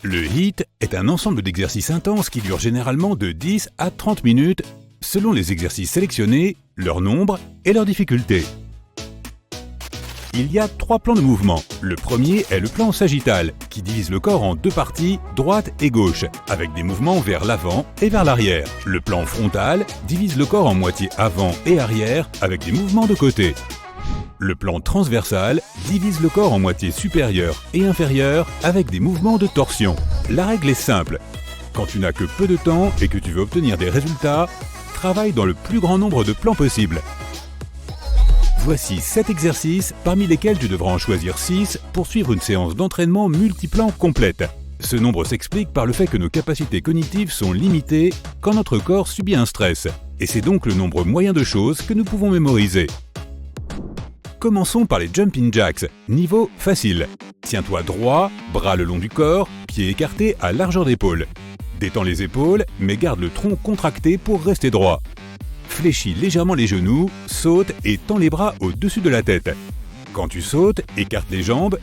Le HIIT est un ensemble d'exercices intenses qui durent généralement de 10 à 30 minutes selon les exercices sélectionnés, leur nombre et leur difficulté. Il y a 3 plans de mouvement. Le premier est le plan sagittal, qui divise le corps en 2 parties, droite et gauche, avec des mouvements vers l'avant et vers l'arrière. Le plan frontal divise le corps en moitié avant et arrière, avec des mouvements de côté. Le plan transversal divise le corps en moitié supérieure et inférieure, avec des mouvements de torsion. La règle est simple. Quand tu n'as que peu de temps et que tu veux obtenir des résultats, travaille dans le plus grand nombre de plans possible. Voici 7 exercices, parmi lesquels tu devras en choisir 6 pour suivre une séance d'entraînement multiplan complète. Ce nombre s'explique par le fait que nos capacités cognitives sont limitées quand notre corps subit un stress, et c'est donc le nombre moyen de choses que nous pouvons mémoriser. Commençons par les jumping jacks, niveau facile. Tiens-toi droit, bras le long du corps, pieds écartés à largeur d'épaule. Détends les épaules, mais garde le tronc contracté pour rester droit. Fléchis légèrement les genoux, saute et tends les bras au-dessus de la tête. Quand tu sautes, écarte les jambes,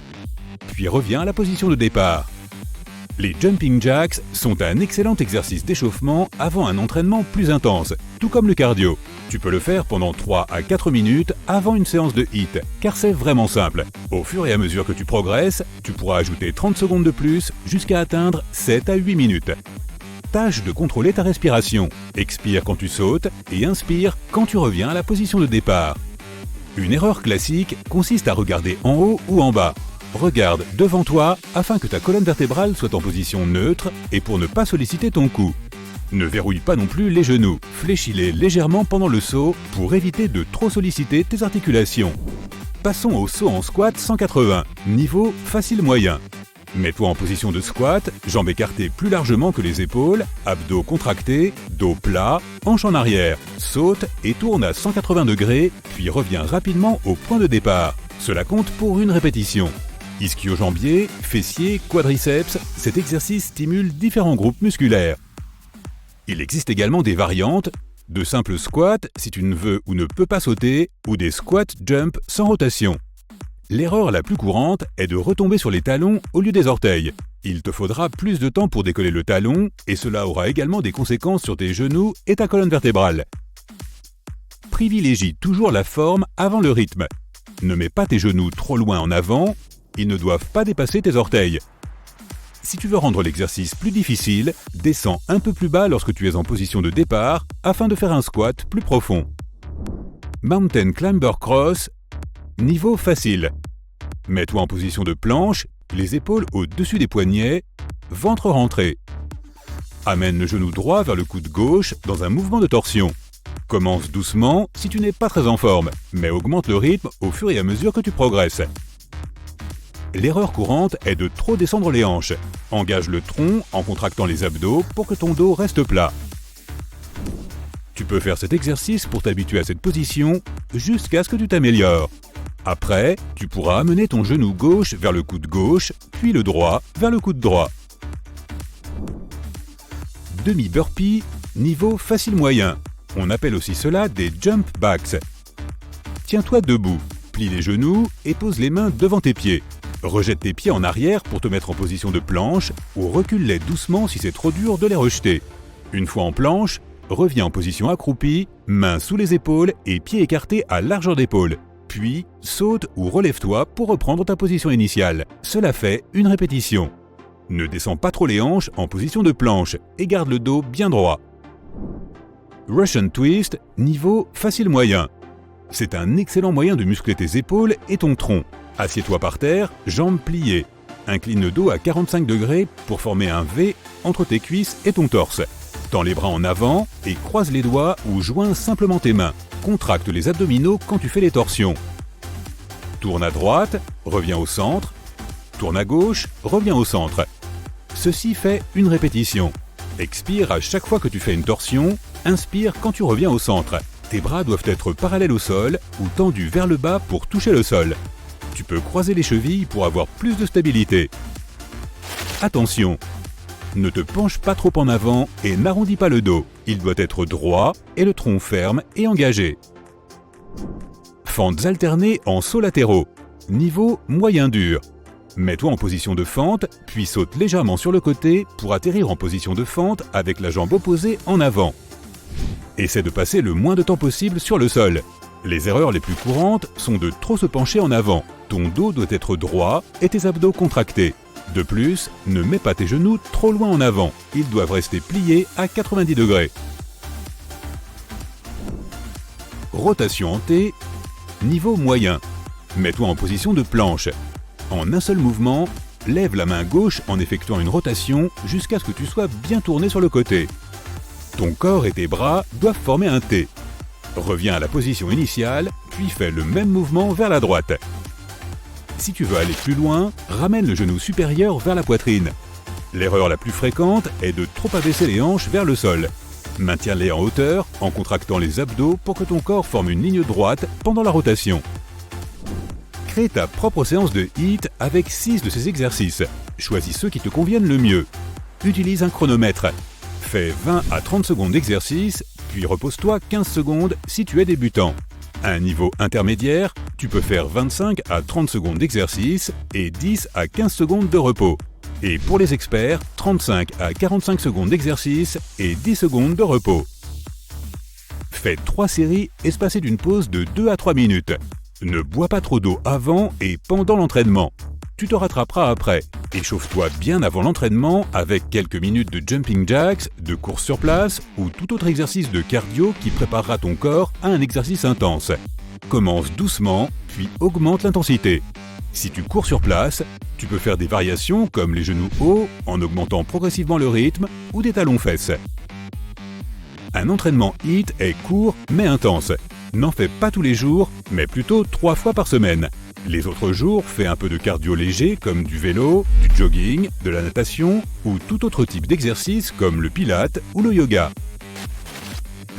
puis reviens à la position de départ. Les jumping jacks sont un excellent exercice d'échauffement avant un entraînement plus intense, tout comme le cardio. Tu peux le faire pendant 3 à 4 minutes avant une séance de HIIT, car c'est vraiment simple. Au fur et à mesure que tu progresses, tu pourras ajouter 30 secondes de plus jusqu'à atteindre 7 à 8 minutes. Tâche de contrôler ta respiration. Expire quand tu sautes et inspire quand tu reviens à la position de départ. Une erreur classique consiste à regarder en haut ou en bas. Regarde devant toi afin que ta colonne vertébrale soit en position neutre et pour ne pas solliciter ton cou. Ne verrouille pas non plus les genoux. Fléchis-les légèrement pendant le saut pour éviter de trop solliciter tes articulations. Passons au saut en squat 180, niveau facile moyen. Mets-toi en position de squat, jambes écartées plus largement que les épaules, abdos contractés, dos plat, hanche en arrière. Saute et tourne à 180 degrés, puis reviens rapidement au point de départ. Cela compte pour une répétition. Ischio-jambier, fessiers, quadriceps, cet exercice stimule différents groupes musculaires. Il existe également des variantes, de simples squats si tu ne veux ou ne peux pas sauter, ou des squat jump sans rotation. L'erreur la plus courante est de retomber sur les talons au lieu des orteils. Il te faudra plus de temps pour décoller le talon et cela aura également des conséquences sur tes genoux et ta colonne vertébrale. Privilégie toujours la forme avant le rythme. Ne mets pas tes genoux trop loin en avant, ils ne doivent pas dépasser tes orteils. Si tu veux rendre l'exercice plus difficile, descends un peu plus bas lorsque tu es en position de départ afin de faire un squat plus profond. Mountain Climber Cross, niveau facile. Mets-toi en position de planche, les épaules au-dessus des poignets, ventre rentré. Amène le genou droit vers le coude gauche dans un mouvement de torsion. Commence doucement si tu n'es pas très en forme, mais augmente le rythme au fur et à mesure que tu progresses. L'erreur courante est de trop descendre les hanches. Engage le tronc en contractant les abdos pour que ton dos reste plat. Tu peux faire cet exercice pour t'habituer à cette position jusqu'à ce que tu t'améliores. Après, tu pourras amener ton genou gauche vers le coude gauche, puis le droit vers le coude droit. Demi-burpee, niveau facile moyen. On appelle aussi cela des jump backs. Tiens-toi debout, plie les genoux et pose les mains devant tes pieds. Rejette tes pieds en arrière pour te mettre en position de planche ou recule-les doucement si c'est trop dur de les rejeter. Une fois en planche, reviens en position accroupie, mains sous les épaules et pieds écartés à largeur d'épaule. Puis, saute ou relève-toi pour reprendre ta position initiale. Cela fait une répétition. Ne descends pas trop les hanches en position de planche et garde le dos bien droit. Russian Twist, niveau facile moyen. C'est un excellent moyen de muscler tes épaules et ton tronc. Assieds-toi par terre, jambes pliées. Incline le dos à 45 degrés pour former un V entre tes cuisses et ton torse. Tends les bras en avant et croise les doigts ou joins simplement tes mains. Contracte les abdominaux quand tu fais les torsions. Tourne à droite, reviens au centre. Tourne à gauche, reviens au centre. Ceci fait une répétition. Expire à chaque fois que tu fais une torsion, inspire quand tu reviens au centre. Tes bras doivent être parallèles au sol ou tendus vers le bas pour toucher le sol. Tu peux croiser les chevilles pour avoir plus de stabilité. Attention! Ne te penche pas trop en avant et n'arrondis pas le dos. Il doit être droit et le tronc ferme et engagé. Fentes alternées en sauts latéraux. Niveau moyen dur. Mets-toi en position de fente, puis saute légèrement sur le côté pour atterrir en position de fente avec la jambe opposée en avant. Essaie de passer le moins de temps possible sur le sol. Les erreurs les plus courantes sont de trop se pencher en avant. Ton dos doit être droit et tes abdos contractés. De plus, ne mets pas tes genoux trop loin en avant. Ils doivent rester pliés à 90 degrés. Rotation en T, niveau moyen. Mets-toi en position de planche. En un seul mouvement, lève la main gauche en effectuant une rotation jusqu'à ce que tu sois bien tourné sur le côté. Ton corps et tes bras doivent former un T. Reviens à la position initiale, puis fais le même mouvement vers la droite. Si tu veux aller plus loin, ramène le genou supérieur vers la poitrine. L'erreur la plus fréquente est de trop abaisser les hanches vers le sol. Maintiens-les en hauteur en contractant les abdos pour que ton corps forme une ligne droite pendant la rotation. Crée ta propre séance de HIIT avec 6 de ces exercices. Choisis ceux qui te conviennent le mieux. Utilise un chronomètre. Fais 20 à 30 secondes d'exercice, puis repose-toi 15 secondes si tu es débutant. À un niveau intermédiaire, tu peux faire 25 à 30 secondes d'exercice et 10 à 15 secondes de repos. Et pour les experts, 35 à 45 secondes d'exercice et 10 secondes de repos. Fais 3 séries espacées d'une pause de 2 à 3 minutes. Ne bois pas trop d'eau avant et pendant l'entraînement. Tu te rattraperas après. Échauffe-toi bien avant l'entraînement avec quelques minutes de jumping jacks, de course sur place ou tout autre exercice de cardio qui préparera ton corps à un exercice intense. Commence doucement, puis augmente l'intensité. Si tu cours sur place, tu peux faire des variations comme les genoux hauts en augmentant progressivement le rythme ou des talons-fesses. Un entraînement HIIT est court mais intense. N'en fais pas tous les jours, mais plutôt 3 fois par semaine. Les autres jours, fais un peu de cardio léger comme du vélo, du jogging, de la natation ou tout autre type d'exercice comme le pilate ou le yoga.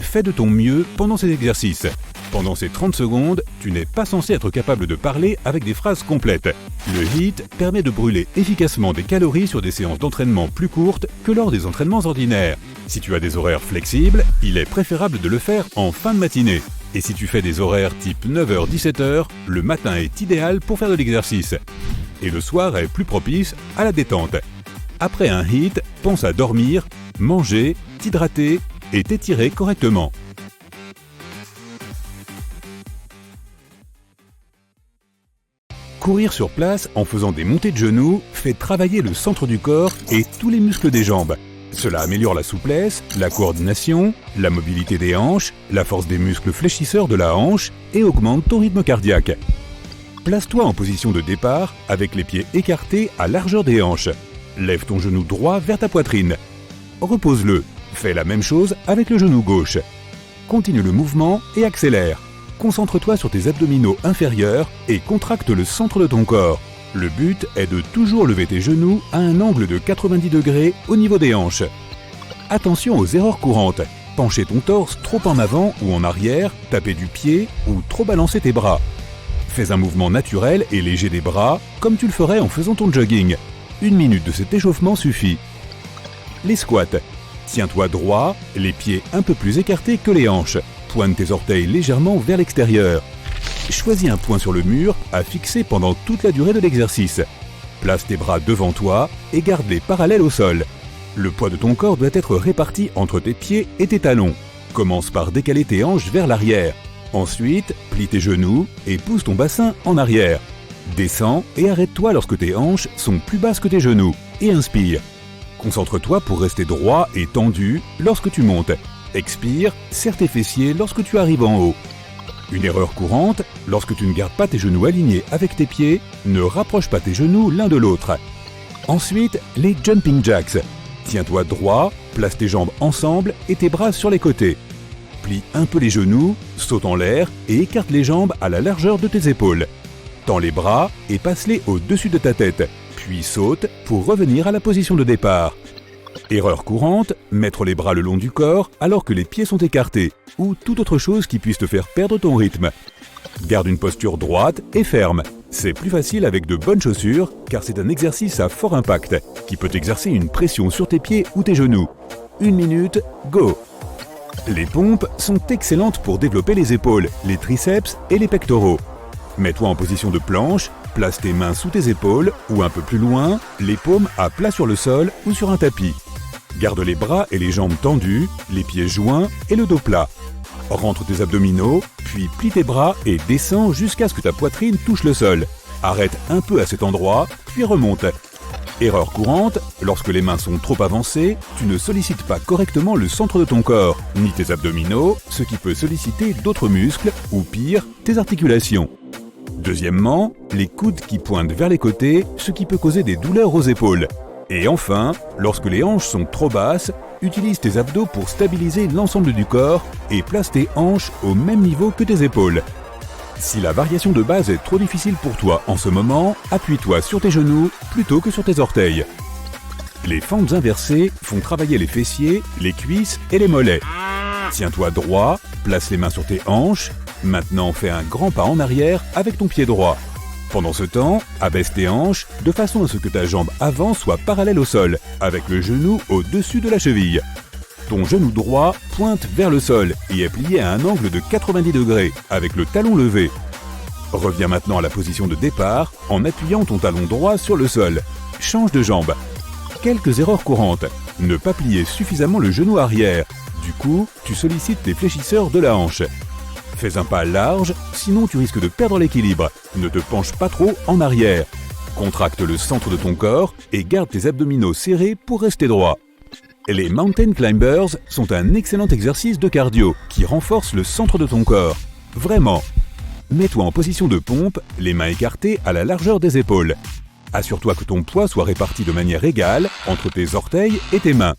Fais de ton mieux pendant ces exercices. Pendant ces 30 secondes, tu n'es pas censé être capable de parler avec des phrases complètes. Le HIIT permet de brûler efficacement des calories sur des séances d'entraînement plus courtes que lors des entraînements ordinaires. Si tu as des horaires flexibles, il est préférable de le faire en fin de matinée. Et si tu fais des horaires type 9h-17h, le matin est idéal pour faire de l'exercice. Et le soir est plus propice à la détente. Après un HIIT, pense à dormir, manger, t'hydrater et t'étirer correctement. Courir sur place en faisant des montées de genoux fait travailler le centre du corps et tous les muscles des jambes. Cela améliore la souplesse, la coordination, la mobilité des hanches, la force des muscles fléchisseurs de la hanche et augmente ton rythme cardiaque. Place-toi en position de départ avec les pieds écartés à largeur des hanches. Lève ton genou droit vers ta poitrine. Repose-le. Fais la même chose avec le genou gauche. Continue le mouvement et accélère. Concentre-toi sur tes abdominaux inférieurs et contracte le centre de ton corps. Le but est de toujours lever tes genoux à un angle de 90 degrés au niveau des hanches. Attention aux erreurs courantes. Pencher ton torse trop en avant ou en arrière, taper du pied ou trop balancer tes bras. Fais un mouvement naturel et léger des bras comme tu le ferais en faisant ton jogging. 1 minute de cet échauffement suffit. Les squats. Tiens-toi droit, les pieds un peu plus écartés que les hanches. Pointe tes orteils légèrement vers l'extérieur. Choisis un point sur le mur à fixer pendant toute la durée de l'exercice. Place tes bras devant toi et garde-les parallèles au sol. Le poids de ton corps doit être réparti entre tes pieds et tes talons. Commence par décaler tes hanches vers l'arrière. Ensuite, plie tes genoux et pousse ton bassin en arrière. Descends et arrête-toi lorsque tes hanches sont plus basses que tes genoux. Et inspire. Concentre-toi pour rester droit et tendu lorsque tu montes. Expire, serre tes fessiers lorsque tu arrives en haut. Une erreur courante, lorsque tu ne gardes pas tes genoux alignés avec tes pieds, ne rapproche pas tes genoux l'un de l'autre. Ensuite, les jumping jacks. Tiens-toi droit, place tes jambes ensemble et tes bras sur les côtés. Plie un peu les genoux, saute en l'air et écarte les jambes à la largeur de tes épaules. Tends les bras et passe-les au-dessus de ta tête, puis saute pour revenir à la position de départ. Erreur courante, mettre les bras le long du corps alors que les pieds sont écartés, ou toute autre chose qui puisse te faire perdre ton rythme. Garde une posture droite et ferme. C'est plus facile avec de bonnes chaussures, car c'est un exercice à fort impact, qui peut exercer une pression sur tes pieds ou tes genoux. 1 minute, go! Les pompes sont excellentes pour développer les épaules, les triceps et les pectoraux. Mets-toi en position de planche, place tes mains sous tes épaules ou un peu plus loin, les paumes à plat sur le sol ou sur un tapis. Garde les bras et les jambes tendus, les pieds joints et le dos plat. Rentre tes abdominaux, puis plie tes bras et descends jusqu'à ce que ta poitrine touche le sol. Arrête un peu à cet endroit, puis remonte. Erreur courante, lorsque les mains sont trop avancées, tu ne sollicites pas correctement le centre de ton corps, ni tes abdominaux, ce qui peut solliciter d'autres muscles, ou pire, tes articulations. Deuxièmement, les coudes qui pointent vers les côtés, ce qui peut causer des douleurs aux épaules. Et enfin, lorsque les hanches sont trop basses, utilise tes abdos pour stabiliser l'ensemble du corps et place tes hanches au même niveau que tes épaules. Si la variation de base est trop difficile pour toi en ce moment, appuie-toi sur tes genoux plutôt que sur tes orteils. Les fentes inversées font travailler les fessiers, les cuisses et les mollets. Tiens-toi droit, place les mains sur tes hanches. Maintenant, fais un grand pas en arrière avec ton pied droit. Pendant ce temps, abaisse tes hanches de façon à ce que ta jambe avant soit parallèle au sol, avec le genou au-dessus de la cheville. Ton genou droit pointe vers le sol et est plié à un angle de 90 degrés, avec le talon levé. Reviens maintenant à la position de départ en appuyant ton talon droit sur le sol. Change de jambe. Quelques erreurs courantes. Ne pas plier suffisamment le genou arrière. Du coup, tu sollicites les fléchisseurs de la hanche. Fais un pas large, sinon tu risques de perdre l'équilibre. Ne te penche pas trop en arrière. Contracte le centre de ton corps et garde tes abdominaux serrés pour rester droit. Les Mountain Climbers sont un excellent exercice de cardio qui renforce le centre de ton corps. Vraiment. Mets-toi en position de pompe, les mains écartées à la largeur des épaules. Assure-toi que ton poids soit réparti de manière égale entre tes orteils et tes mains.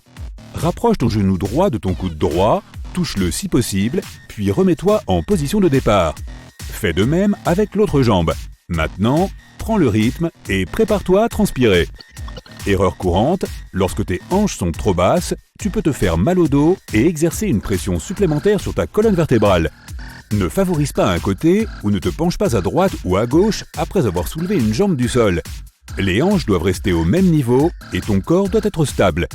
Rapproche ton genou droit de ton coude droit, touche-le si possible, puis remets-toi en position de départ. Fais de même avec l'autre jambe. Maintenant, prends le rythme et prépare-toi à transpirer. Erreur courante, lorsque tes hanches sont trop basses, tu peux te faire mal au dos et exercer une pression supplémentaire sur ta colonne vertébrale. Ne favorise pas un côté ou ne te penche pas à droite ou à gauche après avoir soulevé une jambe du sol. Les hanches doivent rester au même niveau et ton corps doit être stable.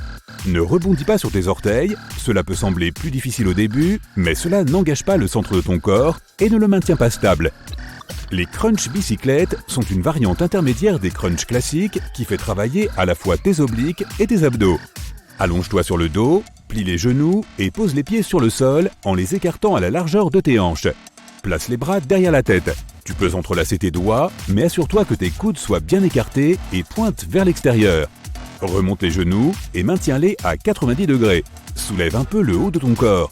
Ne rebondis pas sur tes orteils, cela peut sembler plus difficile au début, mais cela n'engage pas le centre de ton corps et ne le maintient pas stable. Les crunch bicyclettes sont une variante intermédiaire des crunchs classiques qui fait travailler à la fois tes obliques et tes abdos. Allonge-toi sur le dos, plie les genoux et pose les pieds sur le sol en les écartant à la largeur de tes hanches. Place les bras derrière la tête. Tu peux entrelacer tes doigts, mais assure-toi que tes coudes soient bien écartés et pointent vers l'extérieur. Remonte les genoux et maintiens-les à 90 degrés. Soulève un peu le haut de ton corps.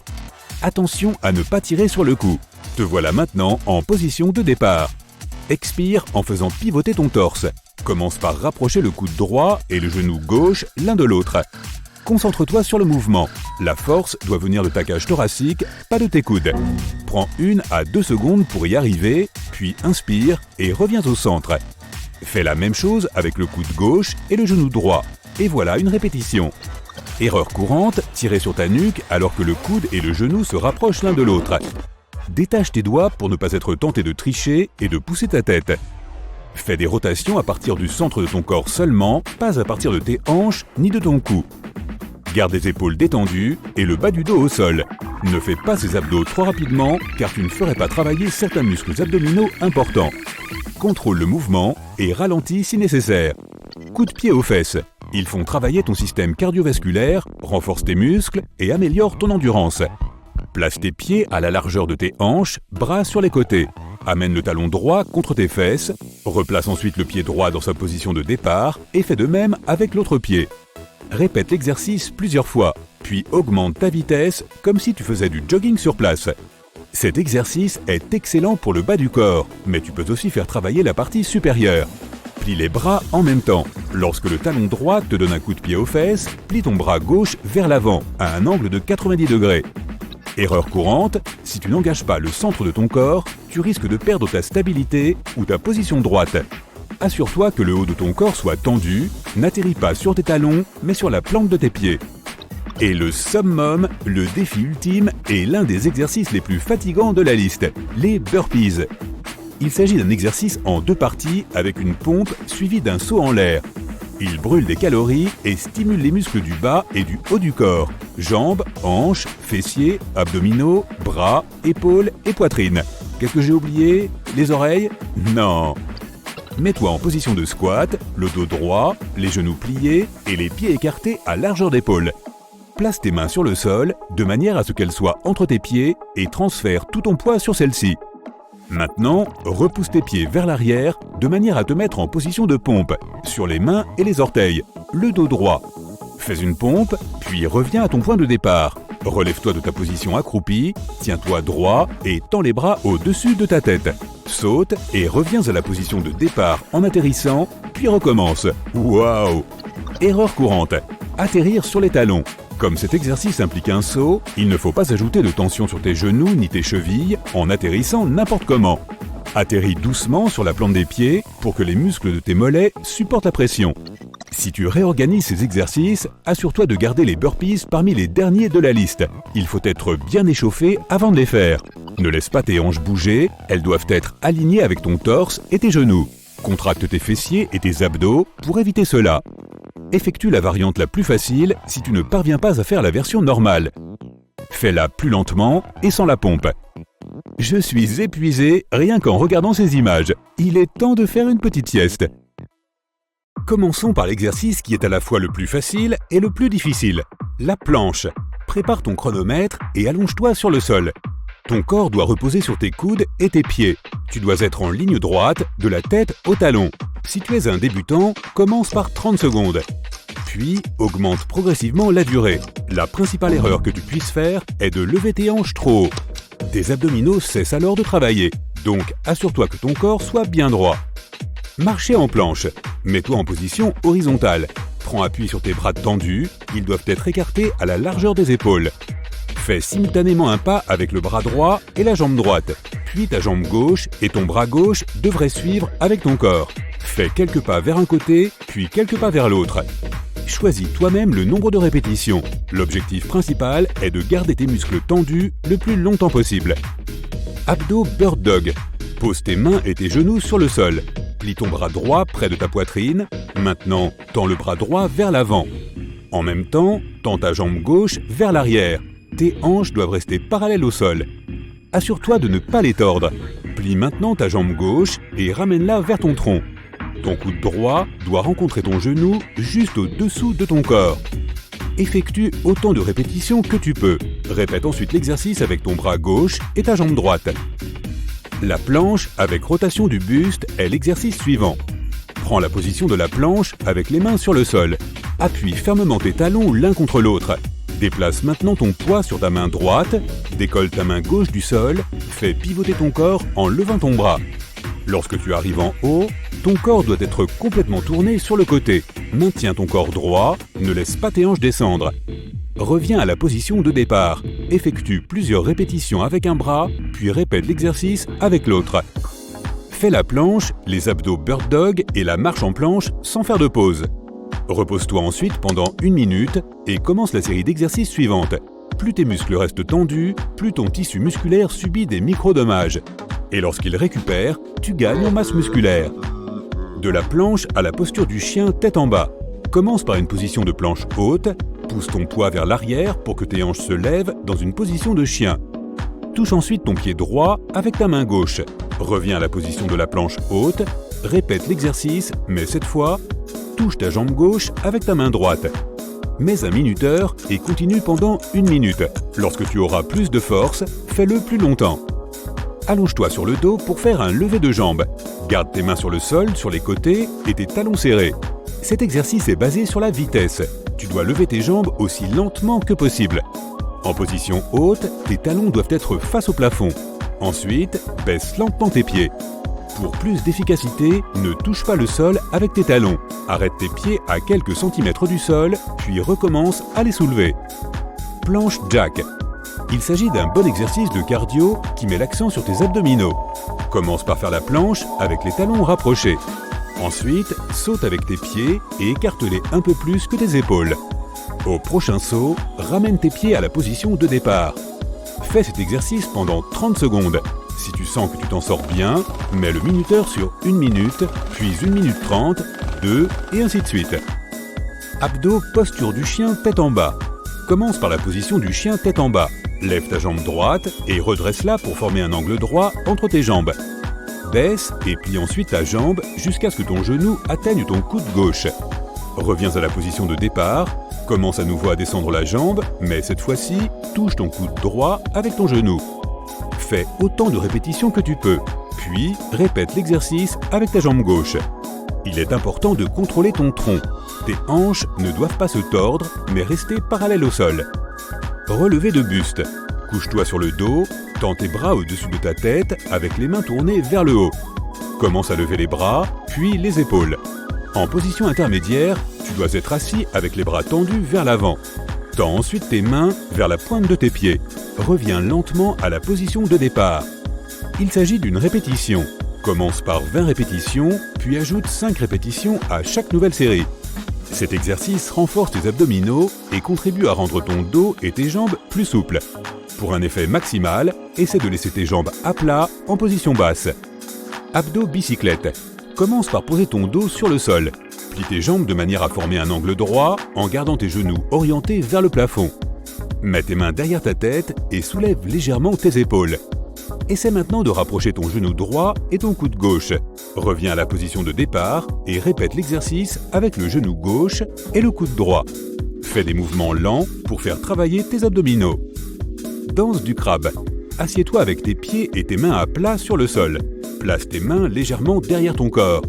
Attention à ne pas tirer sur le cou. Te voilà maintenant en position de départ. Expire en faisant pivoter ton torse. Commence par rapprocher le coude droit et le genou gauche l'un de l'autre. Concentre-toi sur le mouvement. La force doit venir de ta cage thoracique, pas de tes coudes. Prends 1 à 2 secondes pour y arriver, puis inspire et reviens au centre. Fais la même chose avec le coude gauche et le genou droit. Et voilà une répétition. Erreur courante, tirer sur ta nuque alors que le coude et le genou se rapprochent l'un de l'autre. Détache tes doigts pour ne pas être tenté de tricher et de pousser ta tête. Fais des rotations à partir du centre de ton corps seulement, pas à partir de tes hanches ni de ton cou. Garde les épaules détendues et le bas du dos au sol. Ne fais pas ces abdos trop rapidement car tu ne ferais pas travailler certains muscles abdominaux importants. Contrôle le mouvement et ralentis si nécessaire. Coup de pied aux fesses. Ils font travailler ton système cardiovasculaire, renforcent tes muscles et améliorent ton endurance. Place tes pieds à la largeur de tes hanches, bras sur les côtés. Amène le talon droit contre tes fesses. Replace ensuite le pied droit dans sa position de départ et fais de même avec l'autre pied. Répète l'exercice plusieurs fois, puis augmente ta vitesse comme si tu faisais du jogging sur place. Cet exercice est excellent pour le bas du corps, mais tu peux aussi faire travailler la partie supérieure. Plie les bras en même temps. Lorsque le talon droit te donne un coup de pied aux fesses, plie ton bras gauche vers l'avant, à un angle de 90 degrés. Erreur courante, si tu n'engages pas le centre de ton corps, tu risques de perdre ta stabilité ou ta position droite. Assure-toi que le haut de ton corps soit tendu, n'atterris pas sur tes talons, mais sur la plante de tes pieds. Et le summum, le défi ultime, est l'un des exercices les plus fatigants de la liste, les burpees. Il s'agit d'un exercice en 2 parties avec une pompe suivie d'un saut en l'air. Il brûle des calories et stimule les muscles du bas et du haut du corps, jambes, hanches, fessiers, abdominaux, bras, épaules et poitrine. Qu'est-ce que j'ai oublié? Les oreilles? Non. Mets-toi en position de squat, le dos droit, les genoux pliés et les pieds écartés à largeur d'épaule. Place tes mains sur le sol de manière à ce qu'elles soient entre tes pieds et transfère tout ton poids sur celles-ci. Maintenant, repousse tes pieds vers l'arrière de manière à te mettre en position de pompe, sur les mains et les orteils, le dos droit. Fais une pompe, puis reviens à ton point de départ. Relève-toi de ta position accroupie, tiens-toi droit et tends les bras au-dessus de ta tête. Saute et reviens à la position de départ en atterrissant, puis recommence. Waouh! Erreur courante, atterrir sur les talons. Comme cet exercice implique un saut, il ne faut pas ajouter de tension sur tes genoux ni tes chevilles en atterrissant n'importe comment. Atterris doucement sur la plante des pieds pour que les muscles de tes mollets supportent la pression. Si tu réorganises ces exercices, assure-toi de garder les burpees parmi les derniers de la liste. Il faut être bien échauffé avant de les faire. Ne laisse pas tes hanches bouger, elles doivent être alignées avec ton torse et tes genoux. Contracte tes fessiers et tes abdos pour éviter cela. Effectue la variante la plus facile si tu ne parviens pas à faire la version normale. Fais-la plus lentement et sans la pompe. Je suis épuisé rien qu'en regardant ces images. Il est temps de faire une petite sieste. Commençons par l'exercice qui est à la fois le plus facile et le plus difficile, la planche. Prépare ton chronomètre et allonge-toi sur le sol. Ton corps doit reposer sur tes coudes et tes pieds. Tu dois être en ligne droite, de la tête au talon. Si tu es un débutant, commence par 30 secondes. Puis, augmente progressivement la durée. La principale erreur que tu puisses faire est de lever tes hanches trop haut. Tes abdominaux cessent alors de travailler, donc assure-toi que ton corps soit bien droit. Marcher en planche. Mets-toi en position horizontale. Prends appui sur tes bras tendus, ils doivent être écartés à la largeur des épaules. Fais simultanément un pas avec le bras droit et la jambe droite. Puis ta jambe gauche et ton bras gauche devraient suivre avec ton corps. Fais quelques pas vers un côté, puis quelques pas vers l'autre. Choisis toi-même le nombre de répétitions. L'objectif principal est de garder tes muscles tendus le plus longtemps possible. Abdos Bird Dog. Pose tes mains et tes genoux sur le sol. Plie ton bras droit près de ta poitrine. Maintenant, tends le bras droit vers l'avant. En même temps, tends ta jambe gauche vers l'arrière. Tes hanches doivent rester parallèles au sol. Assure-toi de ne pas les tordre. Plie maintenant ta jambe gauche et ramène-la vers ton tronc. Ton coude droit doit rencontrer ton genou juste au-dessous de ton corps. Effectue autant de répétitions que tu peux. Répète ensuite l'exercice avec ton bras gauche et ta jambe droite. La planche avec rotation du buste est l'exercice suivant. Prends la position de la planche avec les mains sur le sol. Appuie fermement tes talons l'un contre l'autre. Déplace maintenant ton poids sur ta main droite, décolle ta main gauche du sol, fais pivoter ton corps en levant ton bras. Lorsque tu arrives en haut, ton corps doit être complètement tourné sur le côté. Maintiens ton corps droit, ne laisse pas tes hanches descendre. Reviens à la position de départ. Effectue plusieurs répétitions avec un bras, puis répète l'exercice avec l'autre. Fais la planche, les abdos Bird Dog et la marche en planche sans faire de pause. Repose-toi ensuite pendant 1 minute et commence la série d'exercices suivante. Plus tes muscles restent tendus, plus ton tissu musculaire subit des micro-dommages. Et lorsqu'il récupère, tu gagnes en masse musculaire. De la planche à la posture du chien tête en bas. Commence par une position de planche haute, pousse ton poids vers l'arrière pour que tes hanches se lèvent dans une position de chien. Touche ensuite ton pied droit avec ta main gauche. Reviens à la position de la planche haute, répète l'exercice, mais cette fois, touche ta jambe gauche avec ta main droite. Mets un minuteur et continue pendant 1 minute. Lorsque tu auras plus de force, fais-le plus longtemps. Allonge-toi sur le dos pour faire un lever de jambes. Garde tes mains sur le sol, sur les côtés et tes talons serrés. Cet exercice est basé sur la vitesse. Tu dois lever tes jambes aussi lentement que possible. En position haute, tes talons doivent être face au plafond. Ensuite, baisse lentement tes pieds. Pour plus d'efficacité, ne touche pas le sol avec tes talons. Arrête tes pieds à quelques centimètres du sol, puis recommence à les soulever. Planche jack. Il s'agit d'un bon exercice de cardio qui met l'accent sur tes abdominaux. Commence par faire la planche avec les talons rapprochés. Ensuite, saute avec tes pieds et écarte-les un peu plus que tes épaules. Au prochain saut, ramène tes pieds à la position de départ. Fais cet exercice pendant 30 secondes. Si tu sens que tu t'en sors bien, mets le minuteur sur 1 minute, puis 1 minute 30, 2 et ainsi de suite. Abdos, posture du chien tête en bas. Commence par la position du chien tête en bas. Lève ta jambe droite et redresse-la pour former un angle droit entre tes jambes. Baisse et plie ensuite ta jambe jusqu'à ce que ton genou atteigne ton coude gauche. Reviens à la position de départ, commence à nouveau à descendre la jambe, mais cette fois-ci, touche ton coude droit avec ton genou. Fais autant de répétitions que tu peux, puis répète l'exercice avec ta jambe gauche. Il est important de contrôler ton tronc. Tes hanches ne doivent pas se tordre, mais rester parallèles au sol. Relevé de buste. Couche-toi sur le dos, tends tes bras au-dessus de ta tête avec les mains tournées vers le haut. Commence à lever les bras, puis les épaules. En position intermédiaire, tu dois être assis avec les bras tendus vers l'avant. Tends ensuite tes mains vers la pointe de tes pieds. Reviens lentement à la position de départ. Il s'agit d'une répétition. Commence par 20 répétitions, puis ajoute 5 répétitions à chaque nouvelle série. Cet exercice renforce tes abdominaux et contribue à rendre ton dos et tes jambes plus souples. Pour un effet maximal, essaie de laisser tes jambes à plat en position basse. Abdos bicyclette. Commence par poser ton dos sur le sol. Plie tes jambes de manière à former un angle droit en gardant tes genoux orientés vers le plafond. Mets tes mains derrière ta tête et soulève légèrement tes épaules. Essaie maintenant de rapprocher ton genou droit et ton coude gauche. Reviens à la position de départ et répète l'exercice avec le genou gauche et le coude droit. Fais des mouvements lents pour faire travailler tes abdominaux. Danse du crabe. Assieds-toi avec tes pieds et tes mains à plat sur le sol. Place tes mains légèrement derrière ton corps.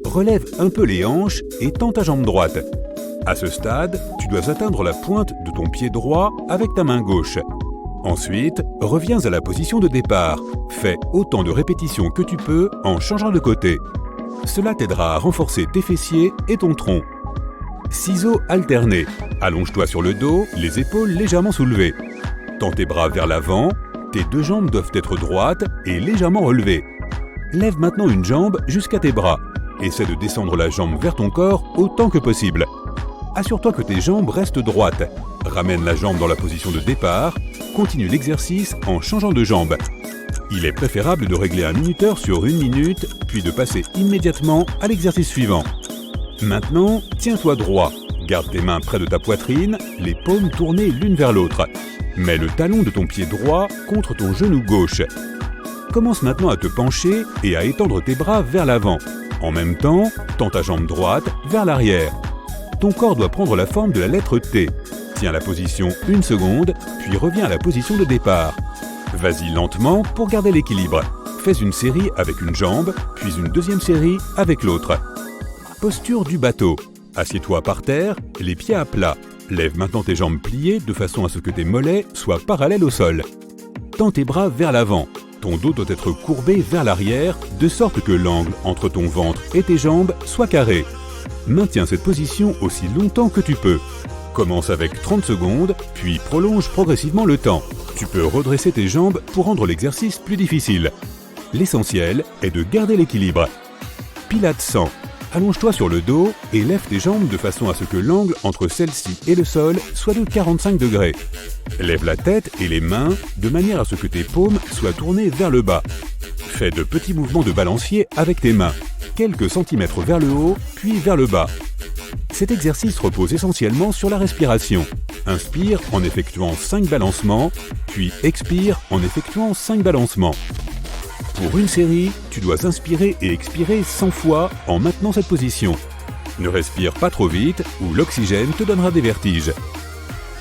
Relève un peu les hanches et tends ta jambe droite. À ce stade, tu dois atteindre la pointe de ton pied droit avec ta main gauche. Ensuite, reviens à la position de départ. Fais autant de répétitions que tu peux en changeant de côté. Cela t'aidera à renforcer tes fessiers et ton tronc. Ciseaux alternés. Allonge-toi sur le dos, les épaules légèrement soulevées. Tends tes bras vers l'avant, tes deux jambes doivent être droites et légèrement relevées. Lève maintenant une jambe jusqu'à tes bras. Essaie de descendre la jambe vers ton corps autant que possible. Assure-toi que tes jambes restent droites. Ramène la jambe dans la position de départ. Continue l'exercice en changeant de jambe. Il est préférable de régler un minuteur sur 1 minute, puis de passer immédiatement à l'exercice suivant. Maintenant, tiens-toi droit. Garde tes mains près de ta poitrine, les paumes tournées l'une vers l'autre. Mets le talon de ton pied droit contre ton genou gauche. Commence maintenant à te pencher et à étendre tes bras vers l'avant. En même temps, tends ta jambe droite vers l'arrière. Ton corps doit prendre la forme de la lettre T. Tiens la position 1 seconde, puis reviens à la position de départ. Vas-y lentement pour garder l'équilibre. Fais une série avec une jambe, puis une deuxième série avec l'autre. Posture du bateau. Assieds-toi par terre, les pieds à plat. Lève maintenant tes jambes pliées de façon à ce que tes mollets soient parallèles au sol. Tends tes bras vers l'avant. Ton dos doit être courbé vers l'arrière, de sorte que l'angle entre ton ventre et tes jambes soit carré. Maintiens cette position aussi longtemps que tu peux. Commence avec 30 secondes, puis prolonge progressivement le temps. Tu peux redresser tes jambes pour rendre l'exercice plus difficile. L'essentiel est de garder l'équilibre. Pilates 100. Allonge-toi sur le dos et lève tes jambes de façon à ce que l'angle entre celle-ci et le sol soit de 45 degrés. Lève la tête et les mains de manière à ce que tes paumes soient tournées vers le bas. Fais de petits mouvements de balancier avec tes mains, quelques centimètres vers le haut, puis vers le bas. Cet exercice repose essentiellement sur la respiration. Inspire en effectuant 5 balancements, puis expire en effectuant 5 balancements. Pour une série, tu dois inspirer et expirer 100 fois en maintenant cette position. Ne respire pas trop vite ou l'oxygène te donnera des vertiges.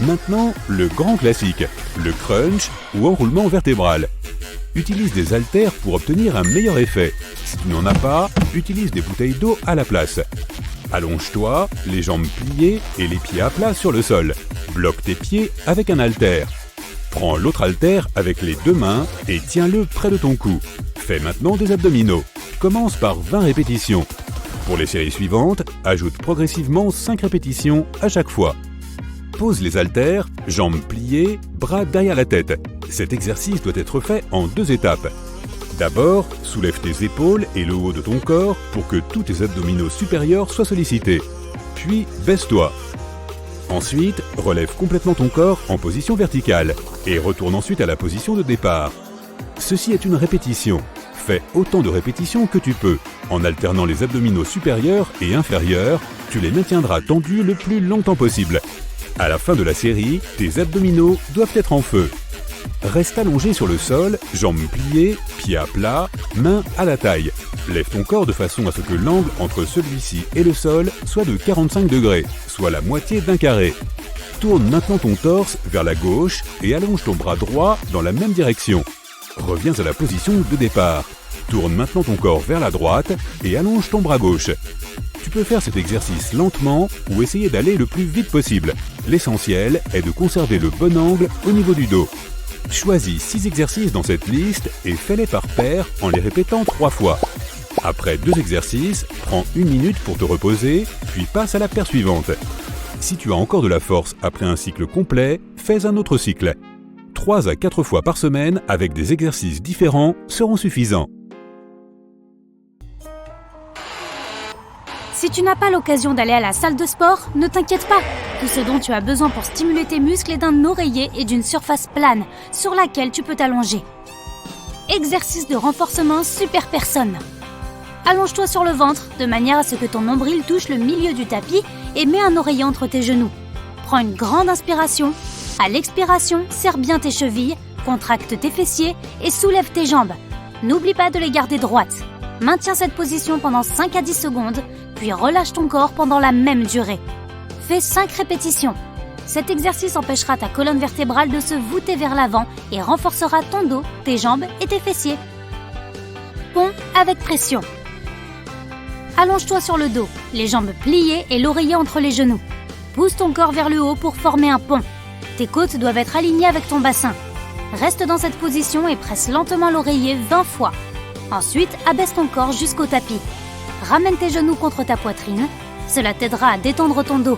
Maintenant, le grand classique, le crunch ou enroulement vertébral. Utilise des haltères pour obtenir un meilleur effet. Si tu n'en as pas, utilise des bouteilles d'eau à la place. Allonge-toi, les jambes pliées et les pieds à plat sur le sol. Bloque tes pieds avec un haltère. Prends l'autre haltère avec les deux mains et tiens-le près de ton cou. Fais maintenant des abdominaux. Commence par 20 répétitions. Pour les séries suivantes, ajoute progressivement 5 répétitions à chaque fois. Pose les haltères, jambes pliées, bras derrière la tête. Cet exercice doit être fait en 2 étapes. D'abord, soulève tes épaules et le haut de ton corps pour que tous tes abdominaux supérieurs soient sollicités. Puis, baisse-toi. Ensuite, relève complètement ton corps en position verticale et retourne ensuite à la position de départ. Ceci est une répétition. Fais autant de répétitions que tu peux. En alternant les abdominaux supérieurs et inférieurs, tu les maintiendras tendus le plus longtemps possible. À la fin de la série, tes abdominaux doivent être en feu. Reste allongé sur le sol, jambes pliées, pieds à plat, mains à la taille. Lève ton corps de façon à ce que l'angle entre celui-ci et le sol soit de 45 degrés, soit la moitié d'un carré. Tourne maintenant ton torse vers la gauche et allonge ton bras droit dans la même direction. Reviens à la position de départ. Tourne maintenant ton corps vers la droite et allonge ton bras gauche. Tu peux faire cet exercice lentement ou essayer d'aller le plus vite possible. L'essentiel est de conserver le bon angle au niveau du dos. Choisis 6 exercices dans cette liste et fais-les par paire en les répétant 3 fois. Après 2 exercices, prends 1 minute pour te reposer, puis passe à la paire suivante. Si tu as encore de la force après un cycle complet, fais un autre cycle. 3 à 4 fois par semaine avec des exercices différents seront suffisants. Si tu n'as pas l'occasion d'aller à la salle de sport, ne t'inquiète pas. Tout ce dont tu as besoin pour stimuler tes muscles est d'un oreiller et d'une surface plane sur laquelle tu peux t'allonger. Exercice de renforcement super personne. Allonge-toi sur le ventre de manière à ce que ton nombril touche le milieu du tapis et mets un oreiller entre tes genoux. Prends une grande inspiration. À l'expiration, serre bien tes chevilles, contracte tes fessiers et soulève tes jambes. N'oublie pas de les garder droites. Maintiens cette position pendant 5 à 10 secondes, puis relâche ton corps pendant la même durée. Fais 5 répétitions. Cet exercice empêchera ta colonne vertébrale de se voûter vers l'avant et renforcera ton dos, tes jambes et tes fessiers. Pont avec pression. Allonge-toi sur le dos, les jambes pliées et l'oreiller entre les genoux. Pousse ton corps vers le haut pour former un pont. Tes côtes doivent être alignées avec ton bassin. Reste dans cette position et presse lentement l'oreiller 20 fois. Ensuite, abaisse ton corps jusqu'au tapis. Ramène tes genoux contre ta poitrine. Cela t'aidera à détendre ton dos.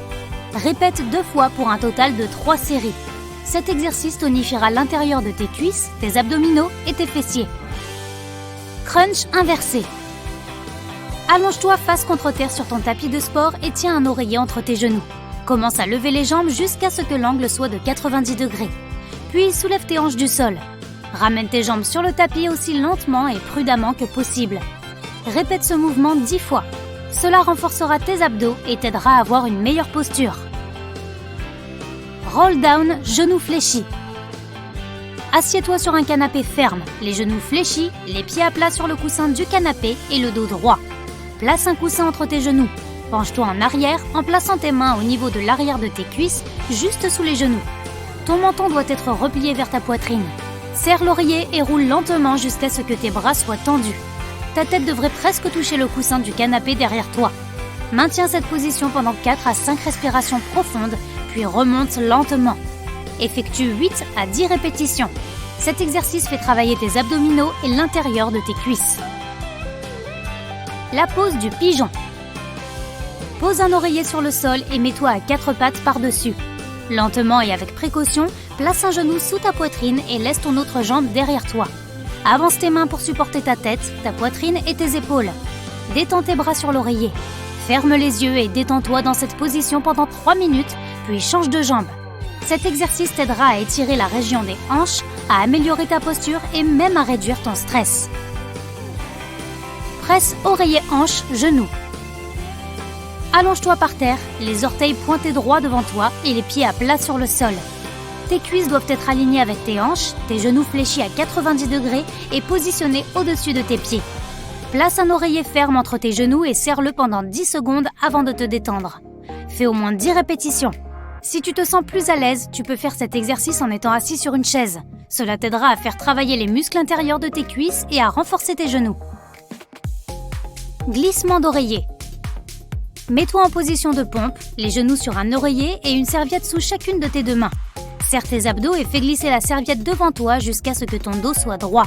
Répète 2 fois pour un total de 3 séries. Cet exercice tonifiera l'intérieur de tes cuisses, tes abdominaux et tes fessiers. Crunch inversé. Allonge-toi face contre terre sur ton tapis de sport et tiens un oreiller entre tes genoux. Commence à lever les jambes jusqu'à ce que l'angle soit de 90 degrés. Puis soulève tes hanches du sol. Ramène tes jambes sur le tapis aussi lentement et prudemment que possible. Répète ce mouvement 10 fois. Cela renforcera tes abdos et t'aidera à avoir une meilleure posture. Roll down, genoux fléchis. Assieds-toi sur un canapé ferme, les genoux fléchis, les pieds à plat sur le coussin du canapé et le dos droit. Place un coussin entre tes genoux. Penche-toi en arrière en plaçant tes mains au niveau de l'arrière de tes cuisses, juste sous les genoux. Ton menton doit être replié vers ta poitrine. Serre l'oreiller et roule lentement jusqu'à ce que tes bras soient tendus. Ta tête devrait presque toucher le coussin du canapé derrière toi. Maintiens cette position pendant 4 à 5 respirations profondes, puis remonte lentement. Effectue 8 à 10 répétitions. Cet exercice fait travailler tes abdominaux et l'intérieur de tes cuisses. La pose du pigeon. Pose un oreiller sur le sol et mets-toi à 4 pattes par-dessus. Lentement et avec précaution, place un genou sous ta poitrine et laisse ton autre jambe derrière toi. Avance tes mains pour supporter ta tête, ta poitrine et tes épaules. Détends tes bras sur l'oreiller. Ferme les yeux et détends-toi dans cette position pendant 3 minutes, puis change de jambe. Cet exercice t'aidera à étirer la région des hanches, à améliorer ta posture et même à réduire ton stress. Presse oreiller hanche, genou. Allonge-toi par terre, les orteils pointés droit devant toi et les pieds à plat sur le sol. Tes cuisses doivent être alignées avec tes hanches, tes genoux fléchis à 90 degrés et positionnés au-dessus de tes pieds. Place un oreiller ferme entre tes genoux et serre-le pendant 10 secondes avant de te détendre. Fais au moins 10 répétitions. Si tu te sens plus à l'aise, tu peux faire cet exercice en étant assis sur une chaise. Cela t'aidera à faire travailler les muscles intérieurs de tes cuisses et à renforcer tes genoux. Glissement d'oreiller. Mets-toi en position de pompe, les genoux sur un oreiller et une serviette sous chacune de tes 2 mains. Serre tes abdos et fais glisser la serviette devant toi jusqu'à ce que ton dos soit droit.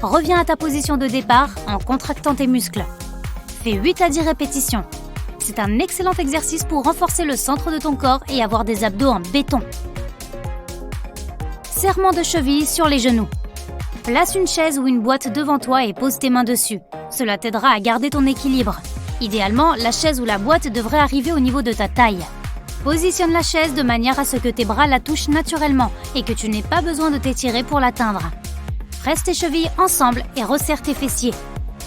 Reviens à ta position de départ en contractant tes muscles. Fais 8 à 10 répétitions. C'est un excellent exercice pour renforcer le centre de ton corps et avoir des abdos en béton. Serrement de cheville sur les genoux. Place une chaise ou une boîte devant toi et pose tes mains dessus. Cela t'aidera à garder ton équilibre. Idéalement, la chaise ou la boîte devrait arriver au niveau de ta taille. Positionne la chaise de manière à ce que tes bras la touchent naturellement et que tu n'aies pas besoin de t'étirer pour l'atteindre. Presse tes chevilles ensemble et resserre tes fessiers.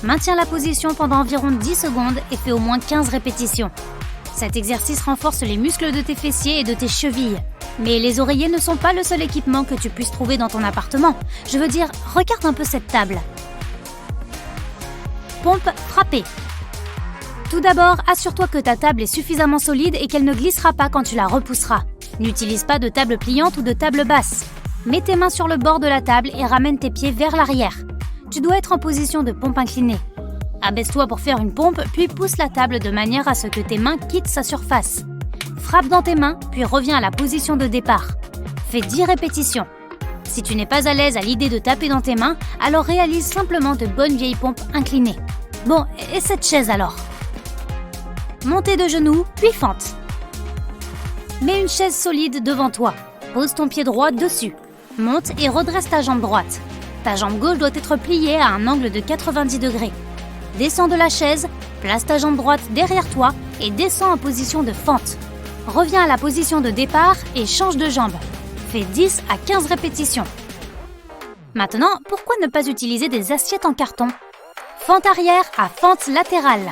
Maintiens la position pendant environ 10 secondes et fais au moins 15 répétitions. Cet exercice renforce les muscles de tes fessiers et de tes chevilles. Mais les oreillers ne sont pas le seul équipement que tu puisses trouver dans ton appartement. Je veux dire, regarde un peu cette table. Pompe frappée. Tout d'abord, assure-toi que ta table est suffisamment solide et qu'elle ne glissera pas quand tu la repousseras. N'utilise pas de table pliante ou de table basse. Mets tes mains sur le bord de la table et ramène tes pieds vers l'arrière. Tu dois être en position de pompe inclinée. Abaisse-toi pour faire une pompe, puis pousse la table de manière à ce que tes mains quittent sa surface. Frappe dans tes mains, puis reviens à la position de départ. Fais 10 répétitions. Si tu n'es pas à l'aise à l'idée de taper dans tes mains, alors réalise simplement de bonnes vieilles pompes inclinées. Bon, et cette chaise alors? Montée de genoux, puis fente. Mets une chaise solide devant toi. Pose ton pied droit dessus. Monte et redresse ta jambe droite. Ta jambe gauche doit être pliée à un angle de 90 degrés. Descends de la chaise, place ta jambe droite derrière toi et descends en position de fente. Reviens à la position de départ et change de jambe. Fais 10 à 15 répétitions. Maintenant, pourquoi ne pas utiliser des assiettes en carton? Fente arrière à fente latérale.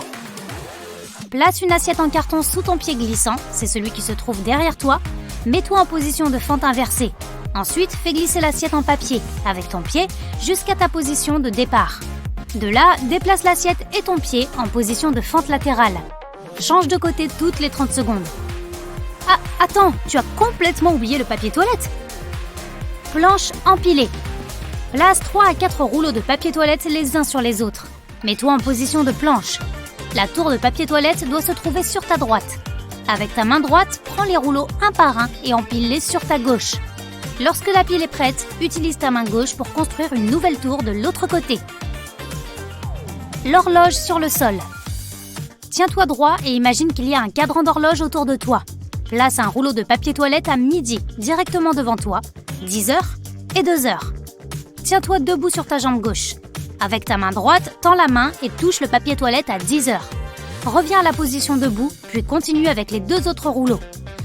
Place une assiette en carton sous ton pied glissant, c'est celui qui se trouve derrière toi. Mets-toi en position de fente inversée. Ensuite, fais glisser l'assiette en papier, avec ton pied, jusqu'à ta position de départ. De là, déplace l'assiette et ton pied en position de fente latérale. Change de côté toutes les 30 secondes. Ah, attends, tu as complètement oublié le papier toilette. Planche empilée. Place 3 à 4 rouleaux de papier toilette les uns sur les autres. Mets-toi en position de planche. La tour de papier toilette doit se trouver sur ta droite. Avec ta main droite, prends les rouleaux un par un et empile-les sur ta gauche. Lorsque la pile est prête, utilise ta main gauche pour construire une nouvelle tour de l'autre côté. L'horloge sur le sol. Tiens-toi droit et imagine qu'il y a un cadran d'horloge autour de toi. Place un rouleau de papier toilette à midi, directement devant toi, 10h et 2h. Tiens-toi debout sur ta jambe gauche. Avec ta main droite, tends la main et touche le papier toilette à 10h. Reviens à la position debout, puis continue avec les 2 autres rouleaux.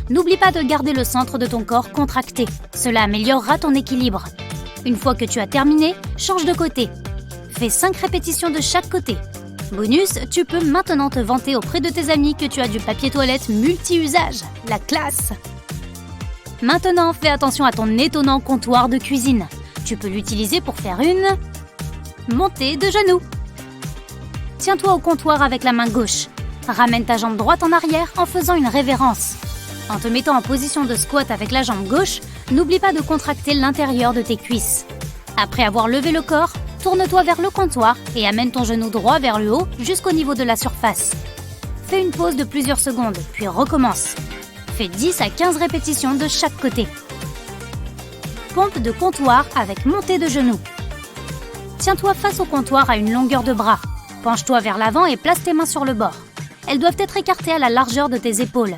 N'oublie pas de garder le centre de ton corps contracté. Cela améliorera ton équilibre. Une fois que tu as terminé, change de côté. Fais 5 répétitions de chaque côté. Bonus, tu peux maintenant te vanter auprès de tes amis que tu as du papier toilette multi-usage. La classe! Maintenant, fais attention à ton étonnant comptoir de cuisine. Tu peux l'utiliser pour faire une montée de genoux. Tiens-toi au comptoir avec la main gauche. Ramène ta jambe droite en arrière en faisant une révérence. En te mettant en position de squat avec la jambe gauche, n'oublie pas de contracter l'intérieur de tes cuisses. Après avoir levé le corps, tourne-toi vers le comptoir et amène ton genou droit vers le haut jusqu'au niveau de la surface. Fais une pause de plusieurs secondes, puis recommence. Fais 10 à 15 répétitions de chaque côté. Pompe de comptoir avec montée de genoux. Tiens-toi face au comptoir à une longueur de bras. Penche-toi vers l'avant et place tes mains sur le bord. Elles doivent être écartées à la largeur de tes épaules.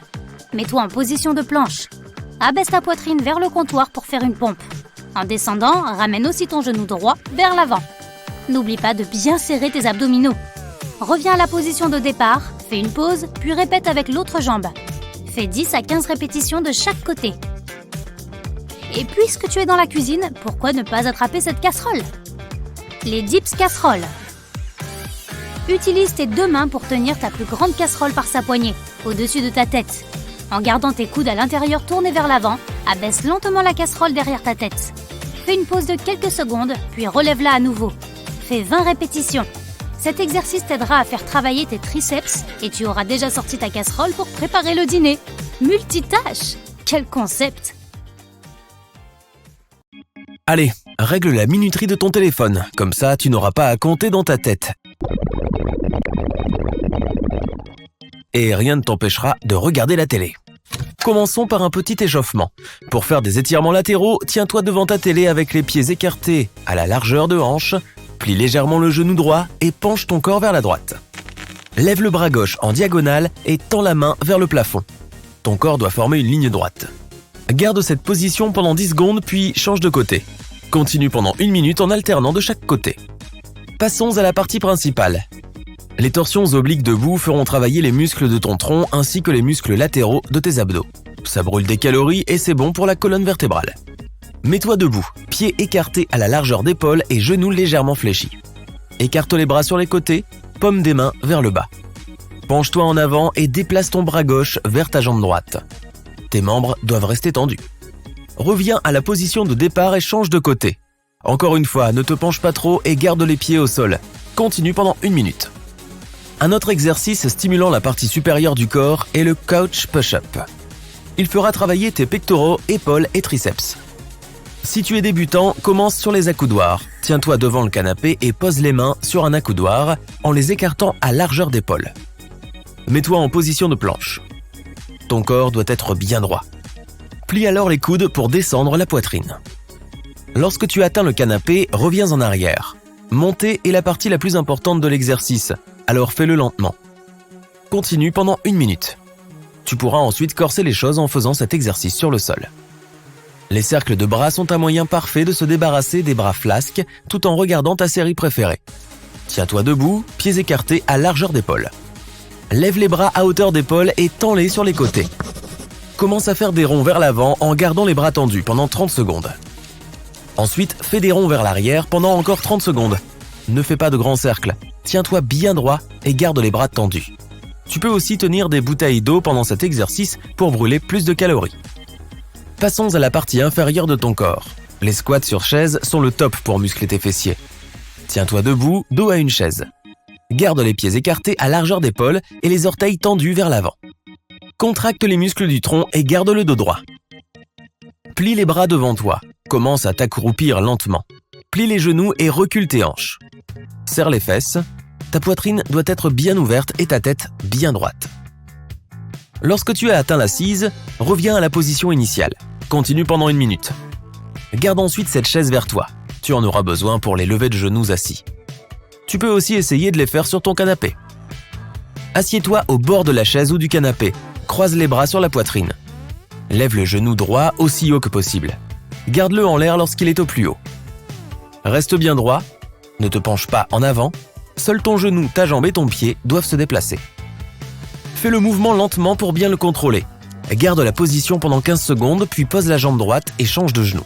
Mets-toi en position de planche. Abaisse ta poitrine vers le comptoir pour faire une pompe. En descendant, ramène aussi ton genou droit vers l'avant. N'oublie pas de bien serrer tes abdominaux. Reviens à la position de départ, fais une pause, puis répète avec l'autre jambe. Fais 10 à 15 répétitions de chaque côté. Et puisque tu es dans la cuisine, pourquoi ne pas attraper cette casserole? Les dips casseroles. Utilise tes 2 mains pour tenir ta plus grande casserole par sa poignée, au-dessus de ta tête. En gardant tes coudes à l'intérieur tournés vers l'avant, abaisse lentement la casserole derrière ta tête. Fais une pause de quelques secondes, puis relève-la à nouveau. Fais 20 répétitions. Cet exercice t'aidera à faire travailler tes triceps et tu auras déjà sorti ta casserole pour préparer le dîner. Multitâche! Quel concept! Allez, règle la minuterie de ton téléphone, comme ça tu n'auras pas à compter dans ta tête. Et rien ne t'empêchera de regarder la télé. Commençons par un petit échauffement. Pour faire des étirements latéraux, tiens-toi devant ta télé avec les pieds écartés à la largeur de hanche, plie légèrement le genou droit et penche ton corps vers la droite. Lève le bras gauche en diagonale et tends la main vers le plafond. Ton corps doit former une ligne droite. Garde cette position pendant 10 secondes puis change de côté. Continue pendant 1 minute en alternant de chaque côté. Passons à la partie principale. Les torsions obliques debout feront travailler les muscles de ton tronc ainsi que les muscles latéraux de tes abdos. Ça brûle des calories et c'est bon pour la colonne vertébrale. Mets-toi debout, pieds écartés à la largeur d'épaule et genoux légèrement fléchis. Écarte les bras sur les côtés, paume des mains vers le bas. Penche-toi en avant et déplace ton bras gauche vers ta jambe droite. Tes membres doivent rester tendus. reviens à la position de départ et change de côté. Encore une fois, ne te penche pas trop et garde les pieds au sol. Continue pendant 1 minute. Un autre exercice stimulant la partie supérieure du corps est le couch push-up. Il fera travailler tes pectoraux, épaules et triceps. Si tu es débutant, commence sur les accoudoirs. Tiens-toi devant le canapé et pose les mains sur un accoudoir en les écartant à largeur d'épaule. Mets-toi en position de planche. Ton corps doit être bien droit. Plie alors les coudes pour descendre la poitrine. Lorsque tu atteins le canapé, reviens en arrière. Monter est la partie la plus importante de l'exercice, alors fais-le lentement. Continue pendant 1 minute. Tu pourras ensuite corser les choses en faisant cet exercice sur le sol. Les cercles de bras sont un moyen parfait de se débarrasser des bras flasques tout en regardant ta série préférée. Tiens-toi debout, pieds écartés à largeur d'épaule. Lève les bras à hauteur d'épaule et tends-les sur les côtés. Commence à faire des ronds vers l'avant en gardant les bras tendus pendant 30 secondes. Ensuite, fais des ronds vers l'arrière pendant encore 30 secondes. Ne fais pas de grands cercles. Tiens-toi bien droit et garde les bras tendus. Tu peux aussi tenir des bouteilles d'eau pendant cet exercice pour brûler plus de calories. Passons à la partie inférieure de ton corps. Les squats sur chaise sont le top pour muscler tes fessiers. Tiens-toi debout, dos à une chaise. Garde les pieds écartés à largeur d'épaule et les orteils tendus vers l'avant. Contracte les muscles du tronc et garde le dos droit. Plie les bras devant toi. Commence à t'accroupir lentement. Plie les genoux et recule tes hanches. Serre les fesses. Ta poitrine doit être bien ouverte et ta tête bien droite. Lorsque tu as atteint l'assise, reviens à la position initiale. Continue pendant 1 minute. Garde ensuite cette chaise vers toi. Tu en auras besoin pour les levées de genoux assis. Tu peux aussi essayer de les faire sur ton canapé. Assieds-toi au bord de la chaise ou du canapé. Croise les bras sur la poitrine. Lève le genou droit aussi haut que possible. Garde-le en l'air lorsqu'il est au plus haut. Reste bien droit. Ne te penche pas en avant. Seul ton genou, ta jambe et ton pied doivent se déplacer. Fais le mouvement lentement pour bien le contrôler. Garde la position pendant 15 secondes, puis pose la jambe droite et change de genou.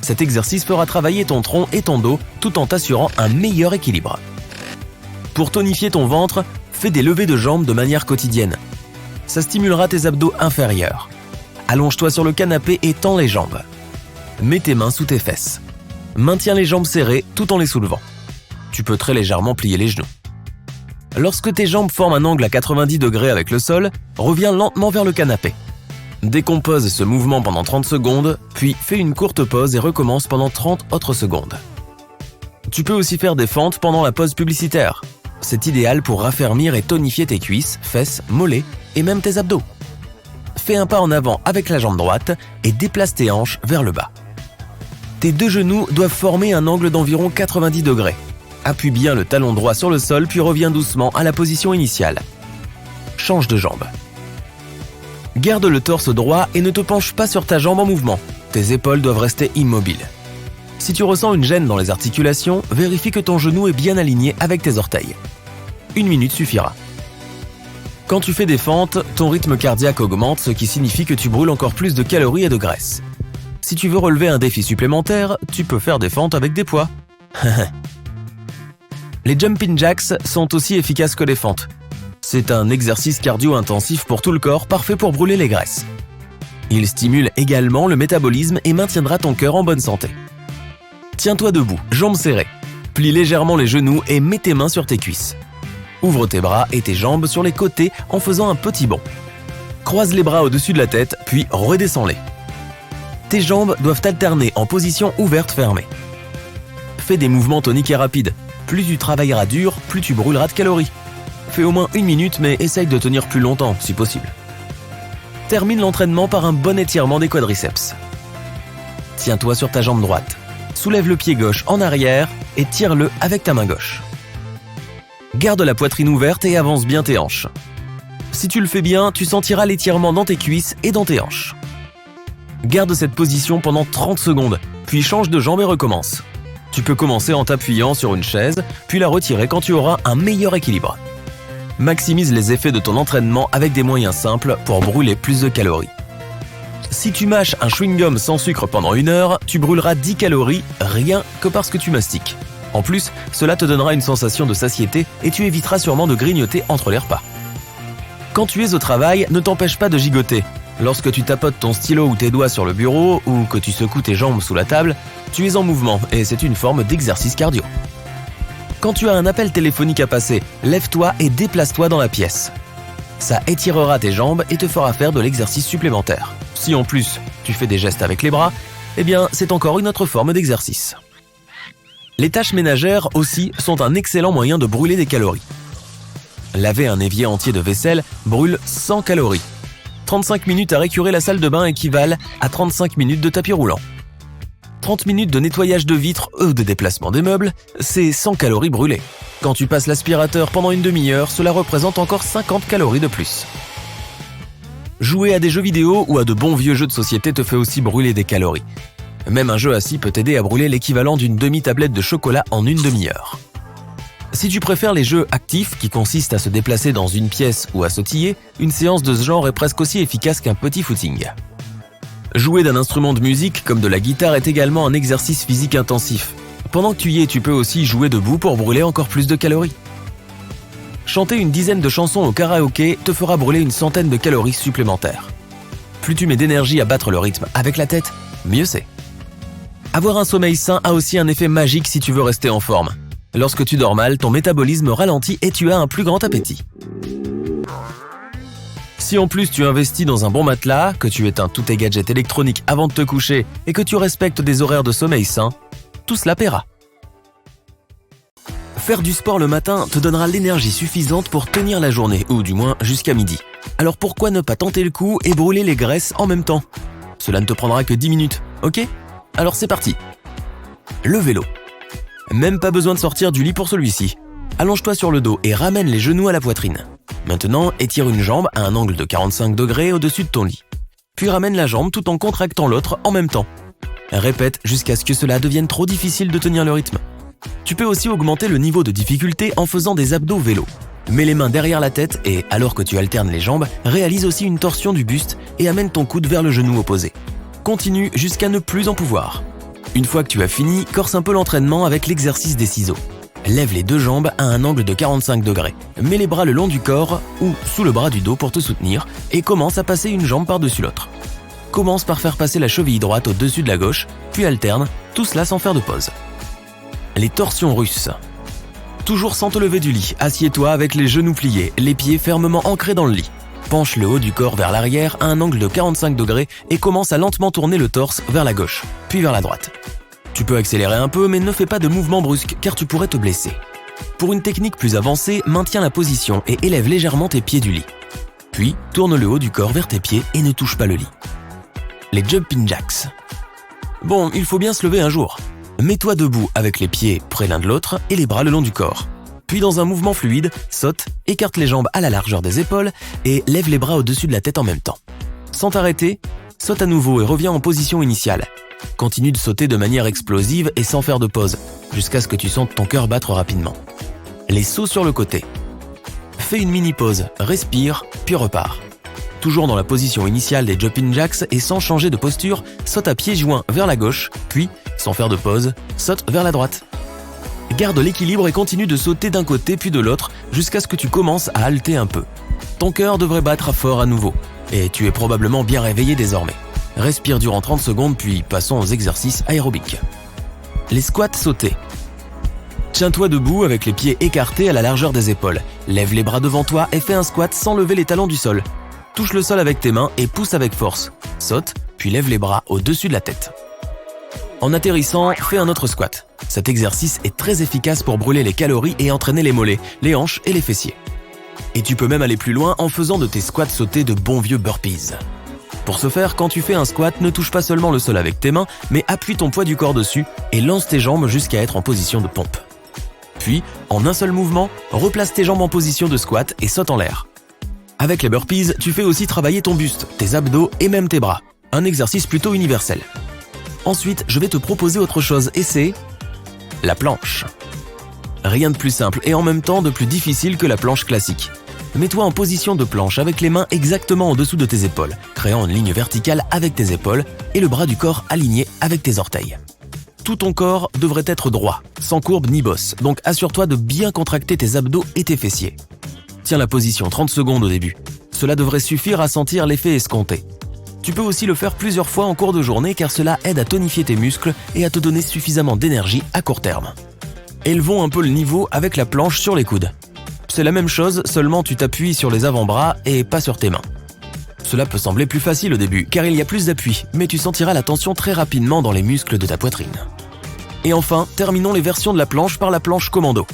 Cet exercice fera travailler ton tronc et ton dos tout en t'assurant un meilleur équilibre. Pour tonifier ton ventre, fais des levées de jambes de manière quotidienne. Ça stimulera tes abdos inférieurs. Allonge-toi sur le canapé et tends les jambes. Mets tes mains sous tes fesses. Maintiens les jambes serrées tout en les soulevant. Tu peux très légèrement plier les genoux. Lorsque tes jambes forment un angle à 90 degrés avec le sol, reviens lentement vers le canapé. Décompose ce mouvement pendant 30 secondes, puis fais une courte pause et recommence pendant 30 autres secondes. Tu peux aussi faire des fentes pendant la pause publicitaire. C'est idéal pour raffermir et tonifier tes cuisses, fesses, mollets et même tes abdos. Fais un pas en avant avec la jambe droite et déplace tes hanches vers le bas. Tes 2 genoux doivent former un angle d'environ 90 degrés. Appuie bien le talon droit sur le sol puis reviens doucement à la position initiale. Change de jambe. Garde le torse droit et ne te penche pas sur ta jambe en mouvement. Tes épaules doivent rester immobiles. Si tu ressens une gêne dans les articulations, vérifie que ton genou est bien aligné avec tes orteils. 1 minute suffira. Quand tu fais des fentes, ton rythme cardiaque augmente, ce qui signifie que tu brûles encore plus de calories et de graisse. Si tu veux relever un défi supplémentaire, tu peux faire des fentes avec des poids. Les jumping jacks sont aussi efficaces que les fentes. C'est un exercice cardio-intensif pour tout le corps, parfait pour brûler les graisses. Il stimule également le métabolisme et maintiendra ton cœur en bonne santé. Tiens-toi debout, jambes serrées. Plie légèrement les genoux et mets tes mains sur tes cuisses. Ouvre tes bras et tes jambes sur les côtés en faisant un petit bond. Croise les bras au-dessus de la tête, puis redescends-les. Tes jambes doivent alterner en position ouverte-fermée. Fais des mouvements toniques et rapides. Plus tu travailleras dur, plus tu brûleras de calories. Fais au moins 1 minute, mais essaye de tenir plus longtemps, si possible. Termine l'entraînement par un bon étirement des quadriceps. Tiens-toi sur ta jambe droite. Soulève le pied gauche en arrière et tire-le avec ta main gauche. Garde la poitrine ouverte et avance bien tes hanches. Si tu le fais bien, tu sentiras l'étirement dans tes cuisses et dans tes hanches. Garde cette position pendant 30 secondes, puis change de jambe et recommence. Tu peux commencer en t'appuyant sur une chaise, puis la retirer quand tu auras un meilleur équilibre. Maximise les effets de ton entraînement avec des moyens simples pour brûler plus de calories. Si tu mâches un chewing-gum sans sucre pendant 1 heure, tu brûleras 10 calories rien que parce que tu mastiques. En plus, cela te donnera une sensation de satiété et tu éviteras sûrement de grignoter entre les repas. Quand tu es au travail, ne t'empêche pas de gigoter. Lorsque tu tapotes ton stylo ou tes doigts sur le bureau ou que tu secoues tes jambes sous la table, tu es en mouvement et c'est une forme d'exercice cardio. Quand tu as un appel téléphonique à passer, lève-toi et déplace-toi dans la pièce. Ça étirera tes jambes et te fera faire de l'exercice supplémentaire. Si en plus, tu fais des gestes avec les bras, eh bien, c'est encore une autre forme d'exercice. Les tâches ménagères aussi sont un excellent moyen de brûler des calories. Laver un évier entier de vaisselle brûle 100 calories. 35 minutes à récurer la salle de bain équivalent à 35 minutes de tapis roulant. 30 minutes de nettoyage de vitres ou de déplacement des meubles, c'est 100 calories brûlées. Quand tu passes l'aspirateur pendant une demi-heure, cela représente encore 50 calories de plus. Jouer à des jeux vidéo ou à de bons vieux jeux de société te fait aussi brûler des calories. Même un jeu assis peut t'aider à brûler l'équivalent d'une demi-tablette de chocolat en une demi-heure. Si tu préfères les jeux actifs qui consistent à se déplacer dans une pièce ou à sautiller, une séance de ce genre est presque aussi efficace qu'un petit footing. Jouer d'un instrument de musique comme de la guitare est également un exercice physique intensif. Pendant que tu y es, tu peux aussi jouer debout pour brûler encore plus de calories. Chanter une dizaine de chansons au karaoké te fera brûler une centaine de calories supplémentaires. Plus tu mets d'énergie à battre le rythme avec la tête, mieux c'est. Avoir un sommeil sain a aussi un effet magique si tu veux rester en forme. Lorsque tu dors mal, ton métabolisme ralentit et tu as un plus grand appétit. Si en plus tu investis dans un bon matelas, que tu éteins tous tes gadgets électroniques avant de te coucher et que tu respectes des horaires de sommeil sains, tout cela paiera. Faire du sport le matin te donnera l'énergie suffisante pour tenir la journée, ou du moins jusqu'à midi. Alors pourquoi ne pas tenter le coup et brûler les graisses en même temps? Cela ne te prendra que 10 minutes, ok? Alors c'est parti. Le vélo. Même pas besoin de sortir du lit pour celui-ci. Allonge-toi sur le dos et ramène les genoux à la poitrine. Maintenant, étire une jambe à un angle de 45 degrés au-dessus de ton lit. Puis ramène la jambe tout en contractant l'autre en même temps. Répète jusqu'à ce que cela devienne trop difficile de tenir le rythme. Tu peux aussi augmenter le niveau de difficulté en faisant des abdos vélo. Mets les mains derrière la tête et, alors que tu alternes les jambes, réalise aussi une torsion du buste et amène ton coude vers le genou opposé. Continue jusqu'à ne plus en pouvoir. Une fois que tu as fini, corse un peu l'entraînement avec l'exercice des ciseaux. Lève les deux jambes à un angle de 45 degrés. Mets les bras le long du corps ou sous le bras du dos pour te soutenir et commence à passer une jambe par-dessus l'autre. Commence par faire passer la cheville droite au-dessus de la gauche, puis alterne, tout cela sans faire de pause. Les torsions russes. Toujours sans te lever du lit, assieds-toi avec les genoux pliés, les pieds fermement ancrés dans le lit. Penche le haut du corps vers l'arrière à un angle de 45 degrés et commence à lentement tourner le torse vers la gauche, puis vers la droite. Tu peux accélérer un peu, mais ne fais pas de mouvements brusques car tu pourrais te blesser. Pour une technique plus avancée, maintiens la position et élève légèrement tes pieds du lit. Puis, tourne le haut du corps vers tes pieds et ne touche pas le lit. Les jumping jacks. Bon, il faut bien se lever un jour. Mets-toi debout avec les pieds près l'un de l'autre et les bras le long du corps. Puis dans un mouvement fluide, saute, écarte les jambes à la largeur des épaules et lève les bras au-dessus de la tête en même temps. Sans t'arrêter, saute à nouveau et reviens en position initiale. Continue de sauter de manière explosive et sans faire de pause, jusqu'à ce que tu sentes ton cœur battre rapidement. Les sauts sur le côté. Fais une mini-pause, respire, puis repars. Toujours dans la position initiale des jumping jacks et sans changer de posture, saute à pieds joints vers la gauche, puis, sans faire de pause, saute vers la droite. Garde l'équilibre et continue de sauter d'un côté puis de l'autre jusqu'à ce que tu commences à halter un peu. Ton cœur devrait battre fort à nouveau et tu es probablement bien réveillé désormais. Respire durant 30 secondes puis passons aux exercices aérobiques. Les squats sautés. Tiens-toi debout avec les pieds écartés à la largeur des épaules. Lève les bras devant toi et fais un squat sans lever les talons du sol. Touche le sol avec tes mains et pousse avec force. Saute, puis lève les bras au-dessus de la tête. En atterrissant, fais un autre squat. Cet exercice est très efficace pour brûler les calories et entraîner les mollets, les hanches et les fessiers. Et tu peux même aller plus loin en faisant de tes squats sautés de bons vieux burpees. Pour ce faire, quand tu fais un squat, ne touche pas seulement le sol avec tes mains, mais appuie ton poids du corps dessus et lance tes jambes jusqu'à être en position de pompe. Puis, en un seul mouvement, replace tes jambes en position de squat et saute en l'air. Avec les burpees, tu fais aussi travailler ton buste, tes abdos et même tes bras. Un exercice plutôt universel. Ensuite, je vais te proposer autre chose et c'est la planche. Rien de plus simple et en même temps de plus difficile que la planche classique. Mets-toi en position de planche avec les mains exactement en dessous de tes épaules, créant une ligne verticale avec tes épaules et le bras du corps aligné avec tes orteils. Tout ton corps devrait être droit, sans courbe ni bosse, donc assure-toi de bien contracter tes abdos et tes fessiers. Tiens la position 30 secondes au début. Cela devrait suffire à sentir l'effet escompté. Tu peux aussi le faire plusieurs fois en cours de journée car cela aide à tonifier tes muscles et à te donner suffisamment d'énergie à court terme. Élevons un peu le niveau avec la planche sur les coudes. C'est la même chose, seulement tu t'appuies sur les avant-bras et pas sur tes mains. Cela peut sembler plus facile au début car il y a plus d'appui, mais tu sentiras la tension très rapidement dans les muscles de ta poitrine. Et enfin, terminons les versions de la planche par la planche commando.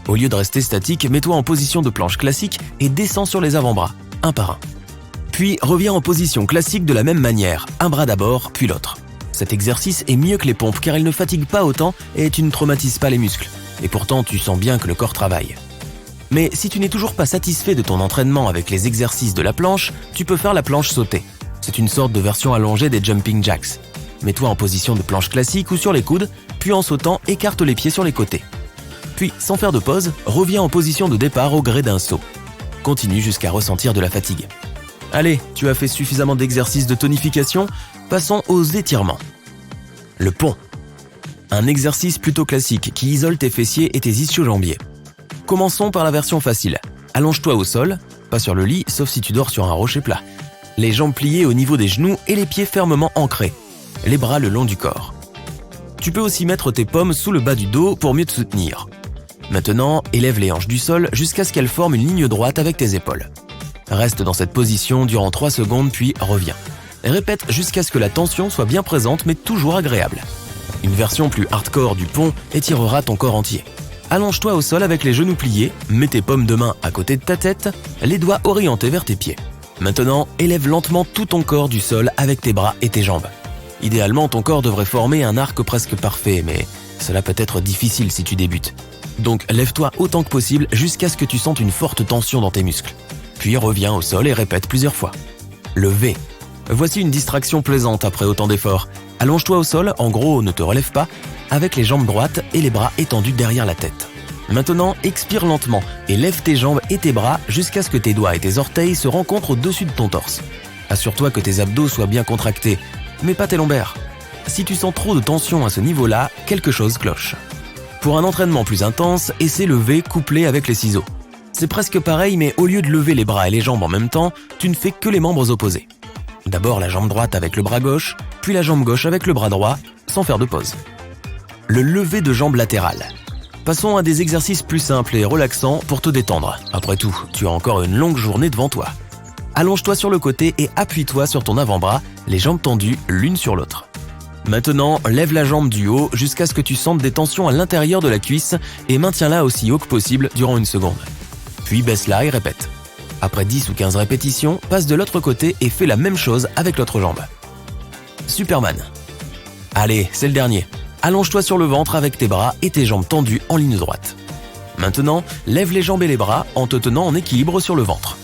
Au lieu de rester statique, mets-toi en position de planche classique et descends sur les avant-bras, un par un. Puis reviens en position classique de la même manière, un bras d'abord, puis l'autre. Cet exercice est mieux que les pompes car il ne fatigue pas autant et tu ne traumatises pas les muscles. Et pourtant, tu sens bien que le corps travaille. Mais si tu n'es toujours pas satisfait de ton entraînement avec les exercices de la planche, tu peux faire la planche sautée. C'est une sorte de version allongée des jumping jacks. Mets-toi en position de planche classique ou sur les coudes, puis en sautant, écarte les pieds sur les côtés. Puis, sans faire de pause, reviens en position de départ au gré d'un saut. Continue jusqu'à ressentir de la fatigue. Allez, tu as fait suffisamment d'exercices de tonification, passons aux étirements. Le pont. Un exercice plutôt classique qui isole tes fessiers et tes ischio-jambiers. Commençons par la version facile. Allonge-toi au sol, pas sur le lit, sauf si tu dors sur un rocher plat. Les jambes pliées au niveau des genoux et les pieds fermement ancrés. Les bras le long du corps. Tu peux aussi mettre tes paumes sous le bas du dos pour mieux te soutenir. Maintenant, élève les hanches du sol jusqu'à ce qu'elles forment une ligne droite avec tes épaules. Reste dans cette position durant 3 secondes puis reviens. Répète jusqu'à ce que la tension soit bien présente mais toujours agréable. Une version plus hardcore du pont étirera ton corps entier. Allonge-toi au sol avec les genoux pliés, mets tes paumes de main à côté de ta tête, les doigts orientés vers tes pieds. Maintenant, élève lentement tout ton corps du sol avec tes bras et tes jambes. Idéalement, ton corps devrait former un arc presque parfait, mais cela peut être difficile si tu débutes. Donc lève-toi autant que possible jusqu'à ce que tu sentes une forte tension dans tes muscles. Puis reviens au sol et répète plusieurs fois. Le V. Voici une distraction plaisante après autant d'efforts. Allonge-toi au sol, en gros ne te relève pas, avec les jambes droites et les bras étendus derrière la tête. Maintenant, expire lentement et lève tes jambes et tes bras jusqu'à ce que tes doigts et tes orteils se rencontrent au-dessus de ton torse. Assure-toi que tes abdos soient bien contractés, mais pas tes lombaires. Si tu sens trop de tension à ce niveau-là, quelque chose cloche. Pour un entraînement plus intense, essaie le V couplé avec les ciseaux. C'est presque pareil, mais au lieu de lever les bras et les jambes en même temps, tu ne fais que les membres opposés. D'abord la jambe droite avec le bras gauche, puis la jambe gauche avec le bras droit, sans faire de pause. Le lever de jambe latérale. Passons à des exercices plus simples et relaxants pour te détendre. Après tout, tu as encore une longue journée devant toi. Allonge-toi sur le côté et appuie-toi sur ton avant-bras, les jambes tendues l'une sur l'autre. Maintenant, lève la jambe du haut jusqu'à ce que tu sentes des tensions à l'intérieur de la cuisse et maintiens-la aussi haut que possible durant 1 seconde. Puis baisse-la et répète. Après 10 ou 15 répétitions, passe de l'autre côté et fais la même chose avec l'autre jambe. Superman. Allez, c'est le dernier. Allonge-toi sur le ventre avec tes bras et tes jambes tendues en ligne droite. Maintenant, lève les jambes et les bras en te tenant en équilibre sur le ventre.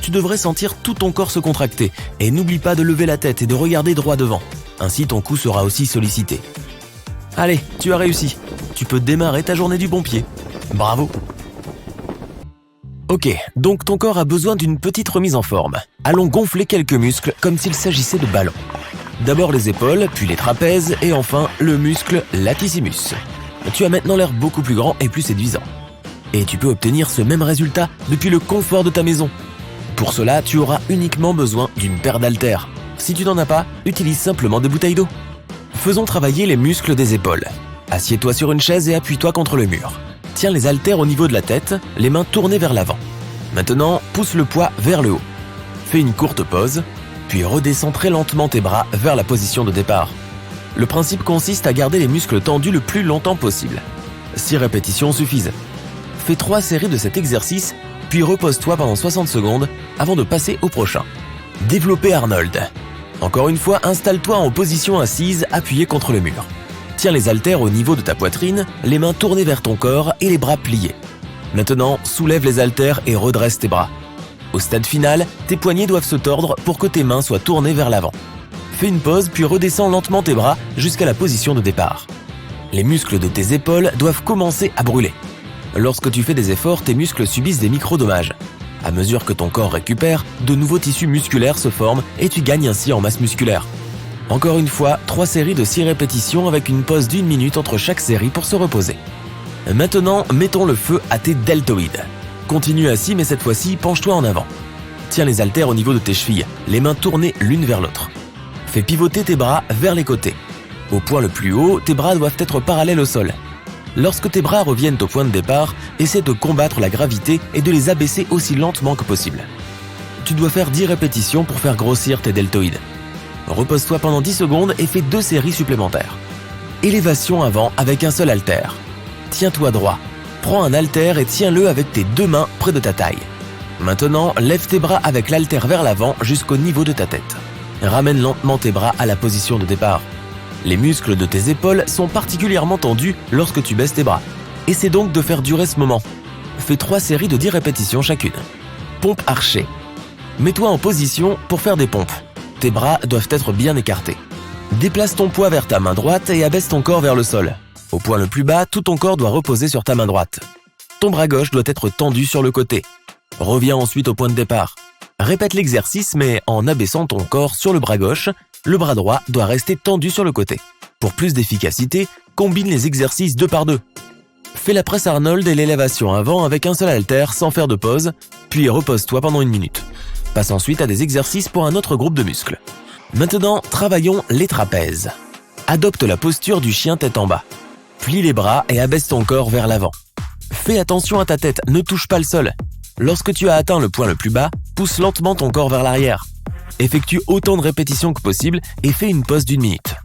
Tu devrais sentir tout ton corps se contracter et n'oublie pas de lever la tête et de regarder droit devant. Ainsi ton cou sera aussi sollicité. Allez, tu as réussi. Tu peux démarrer ta journée du bon pied. Bravo. Ok, donc ton corps a besoin d'une petite remise en forme. Allons gonfler quelques muscles comme s'il s'agissait de ballons. D'abord les épaules, puis les trapèzes et enfin le muscle latissimus. Tu as maintenant l'air beaucoup plus grand et plus séduisant. Et tu peux obtenir ce même résultat depuis le confort de ta maison. Pour cela, tu auras uniquement besoin d'une paire d'haltères. Si tu n'en as pas, utilise simplement des bouteilles d'eau. Faisons travailler les muscles des épaules. Assieds-toi sur une chaise et appuie-toi contre le mur. Tiens les haltères au niveau de la tête, les mains tournées vers l'avant. Maintenant, pousse le poids vers le haut. Fais une courte pause, puis redescends très lentement tes bras vers la position de départ. Le principe consiste à garder les muscles tendus le plus longtemps possible. 6 répétitions suffisent. Fais 3 séries de cet exercice, puis repose-toi pendant 60 secondes avant de passer au prochain. Développer Arnold. Encore une fois, installe-toi en position assise appuyée contre le mur. Tiens les haltères au niveau de ta poitrine, les mains tournées vers ton corps et les bras pliés. Maintenant, soulève les haltères et redresse tes bras. Au stade final, tes poignets doivent se tordre pour que tes mains soient tournées vers l'avant. Fais une pause puis redescends lentement tes bras jusqu'à la position de départ. Les muscles de tes épaules doivent commencer à brûler. Lorsque tu fais des efforts, tes muscles subissent des micro-dommages. À mesure que ton corps récupère, de nouveaux tissus musculaires se forment et tu gagnes ainsi en masse musculaire. Encore une fois, 3 séries de 6 répétitions avec une pause d'1 minute entre chaque série pour se reposer. Maintenant, mettons le feu à tes deltoïdes. Continue assis mais cette fois-ci, penche-toi en avant. Tiens les haltères au niveau de tes chevilles, les mains tournées l'une vers l'autre. Fais pivoter tes bras vers les côtés. Au point le plus haut, tes bras doivent être parallèles au sol. Lorsque tes bras reviennent au point de départ, essaie de combattre la gravité et de les abaisser aussi lentement que possible. Tu dois faire 10 répétitions pour faire grossir tes deltoïdes. Repose-toi pendant 10 secondes et fais 2 séries supplémentaires. Élévation avant avec un seul haltère. Tiens-toi droit. Prends un haltère et tiens-le avec tes 2 mains près de ta taille. Maintenant, lève tes bras avec l'haltère vers l'avant jusqu'au niveau de ta tête. Ramène lentement tes bras à la position de départ. Les muscles de tes épaules sont particulièrement tendus lorsque tu baisses tes bras. Essaie donc de faire durer ce moment. Fais 3 séries de 10 répétitions chacune. Pompe archée. Mets-toi en position pour faire des pompes. Tes bras doivent être bien écartés. Déplace ton poids vers ta main droite et abaisse ton corps vers le sol. Au point le plus bas, tout ton corps doit reposer sur ta main droite. Ton bras gauche doit être tendu sur le côté. Reviens ensuite au point de départ. Répète l'exercice mais en abaissant ton corps sur le bras gauche, le bras droit doit rester tendu sur le côté. Pour plus d'efficacité, combine les exercices 2 par 2. Fais la presse Arnold et l'élévation avant avec un seul haltère sans faire de pause, puis repose-toi pendant 1 minute. Passe ensuite à des exercices pour un autre groupe de muscles. Maintenant, travaillons les trapèzes. Adopte la posture du chien tête en bas. Plie les bras et abaisse ton corps vers l'avant. Fais attention à ta tête, ne touche pas le sol. Lorsque tu as atteint le point le plus bas, pousse lentement ton corps vers l'arrière. Effectue autant de répétitions que possible et fais une pause d'1 minute.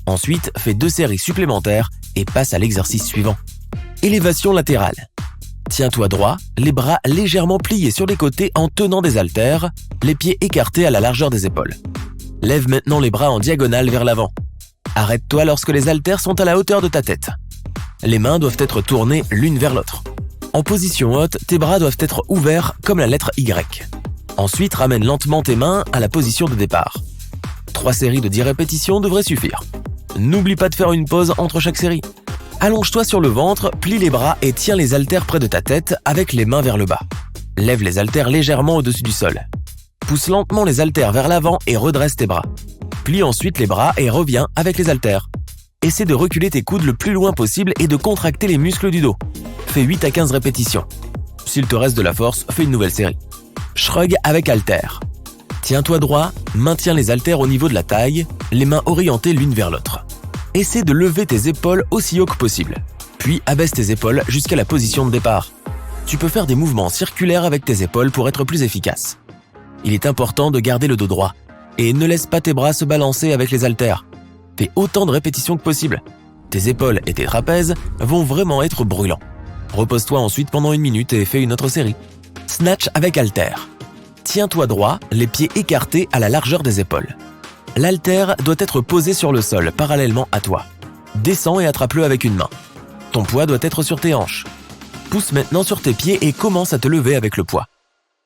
Ensuite, fais 2 séries supplémentaires et passe à l'exercice suivant. Élévation latérale. Tiens-toi droit, les bras légèrement pliés sur les côtés en tenant des haltères, les pieds écartés à la largeur des épaules. Lève maintenant les bras en diagonale vers l'avant. Arrête-toi lorsque les haltères sont à la hauteur de ta tête. Les mains doivent être tournées l'une vers l'autre. En position haute, tes bras doivent être ouverts comme la lettre Y. Ensuite, ramène lentement tes mains à la position de départ. 3 séries de 10 répétitions devraient suffire. N'oublie pas de faire une pause entre chaque série. Allonge-toi sur le ventre, plie les bras et tiens les haltères près de ta tête avec les mains vers le bas. Lève les haltères légèrement au-dessus du sol. Pousse lentement les haltères vers l'avant et redresse tes bras. Plie ensuite les bras et reviens avec les haltères. Essaie de reculer tes coudes le plus loin possible et de contracter les muscles du dos. Fais 8 à 15 répétitions. S'il te reste de la force, fais une nouvelle série. Shrug avec haltères. Tiens-toi droit, maintiens les haltères au niveau de la taille, les mains orientées l'une vers l'autre. Essaie de lever tes épaules aussi haut que possible. Puis abaisse tes épaules jusqu'à la position de départ. Tu peux faire des mouvements circulaires avec tes épaules pour être plus efficace. Il est important de garder le dos droit et ne laisse pas tes bras se balancer avec les haltères. Fais autant de répétitions que possible. Tes épaules et tes trapèzes vont vraiment être brûlants. Repose-toi ensuite pendant 1 minute et fais une autre série. Snatch avec haltère. Tiens-toi droit, les pieds écartés à la largeur des épaules. L'haltère doit être posé sur le sol, parallèlement à toi. Descends et attrape-le avec une main. Ton poids doit être sur tes hanches. Pousse maintenant sur tes pieds et commence à te lever avec le poids.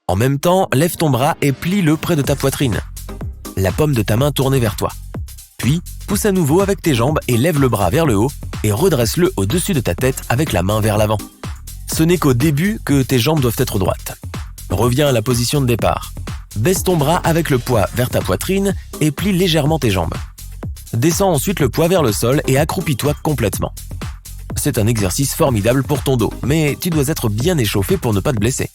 En même temps, lève ton bras et plie-le près de ta poitrine. La paume de ta main tournée vers toi. Puis, pousse à nouveau avec tes jambes et lève le bras vers le haut et redresse-le au-dessus de ta tête avec la main vers l'avant. Ce n'est qu'au début que tes jambes doivent être droites. Reviens à la position de départ. Baisse ton bras avec le poids vers ta poitrine et plie légèrement tes jambes. Descends ensuite le poids vers le sol et accroupis-toi complètement. C'est un exercice formidable pour ton dos, mais tu dois être bien échauffé pour ne pas te blesser.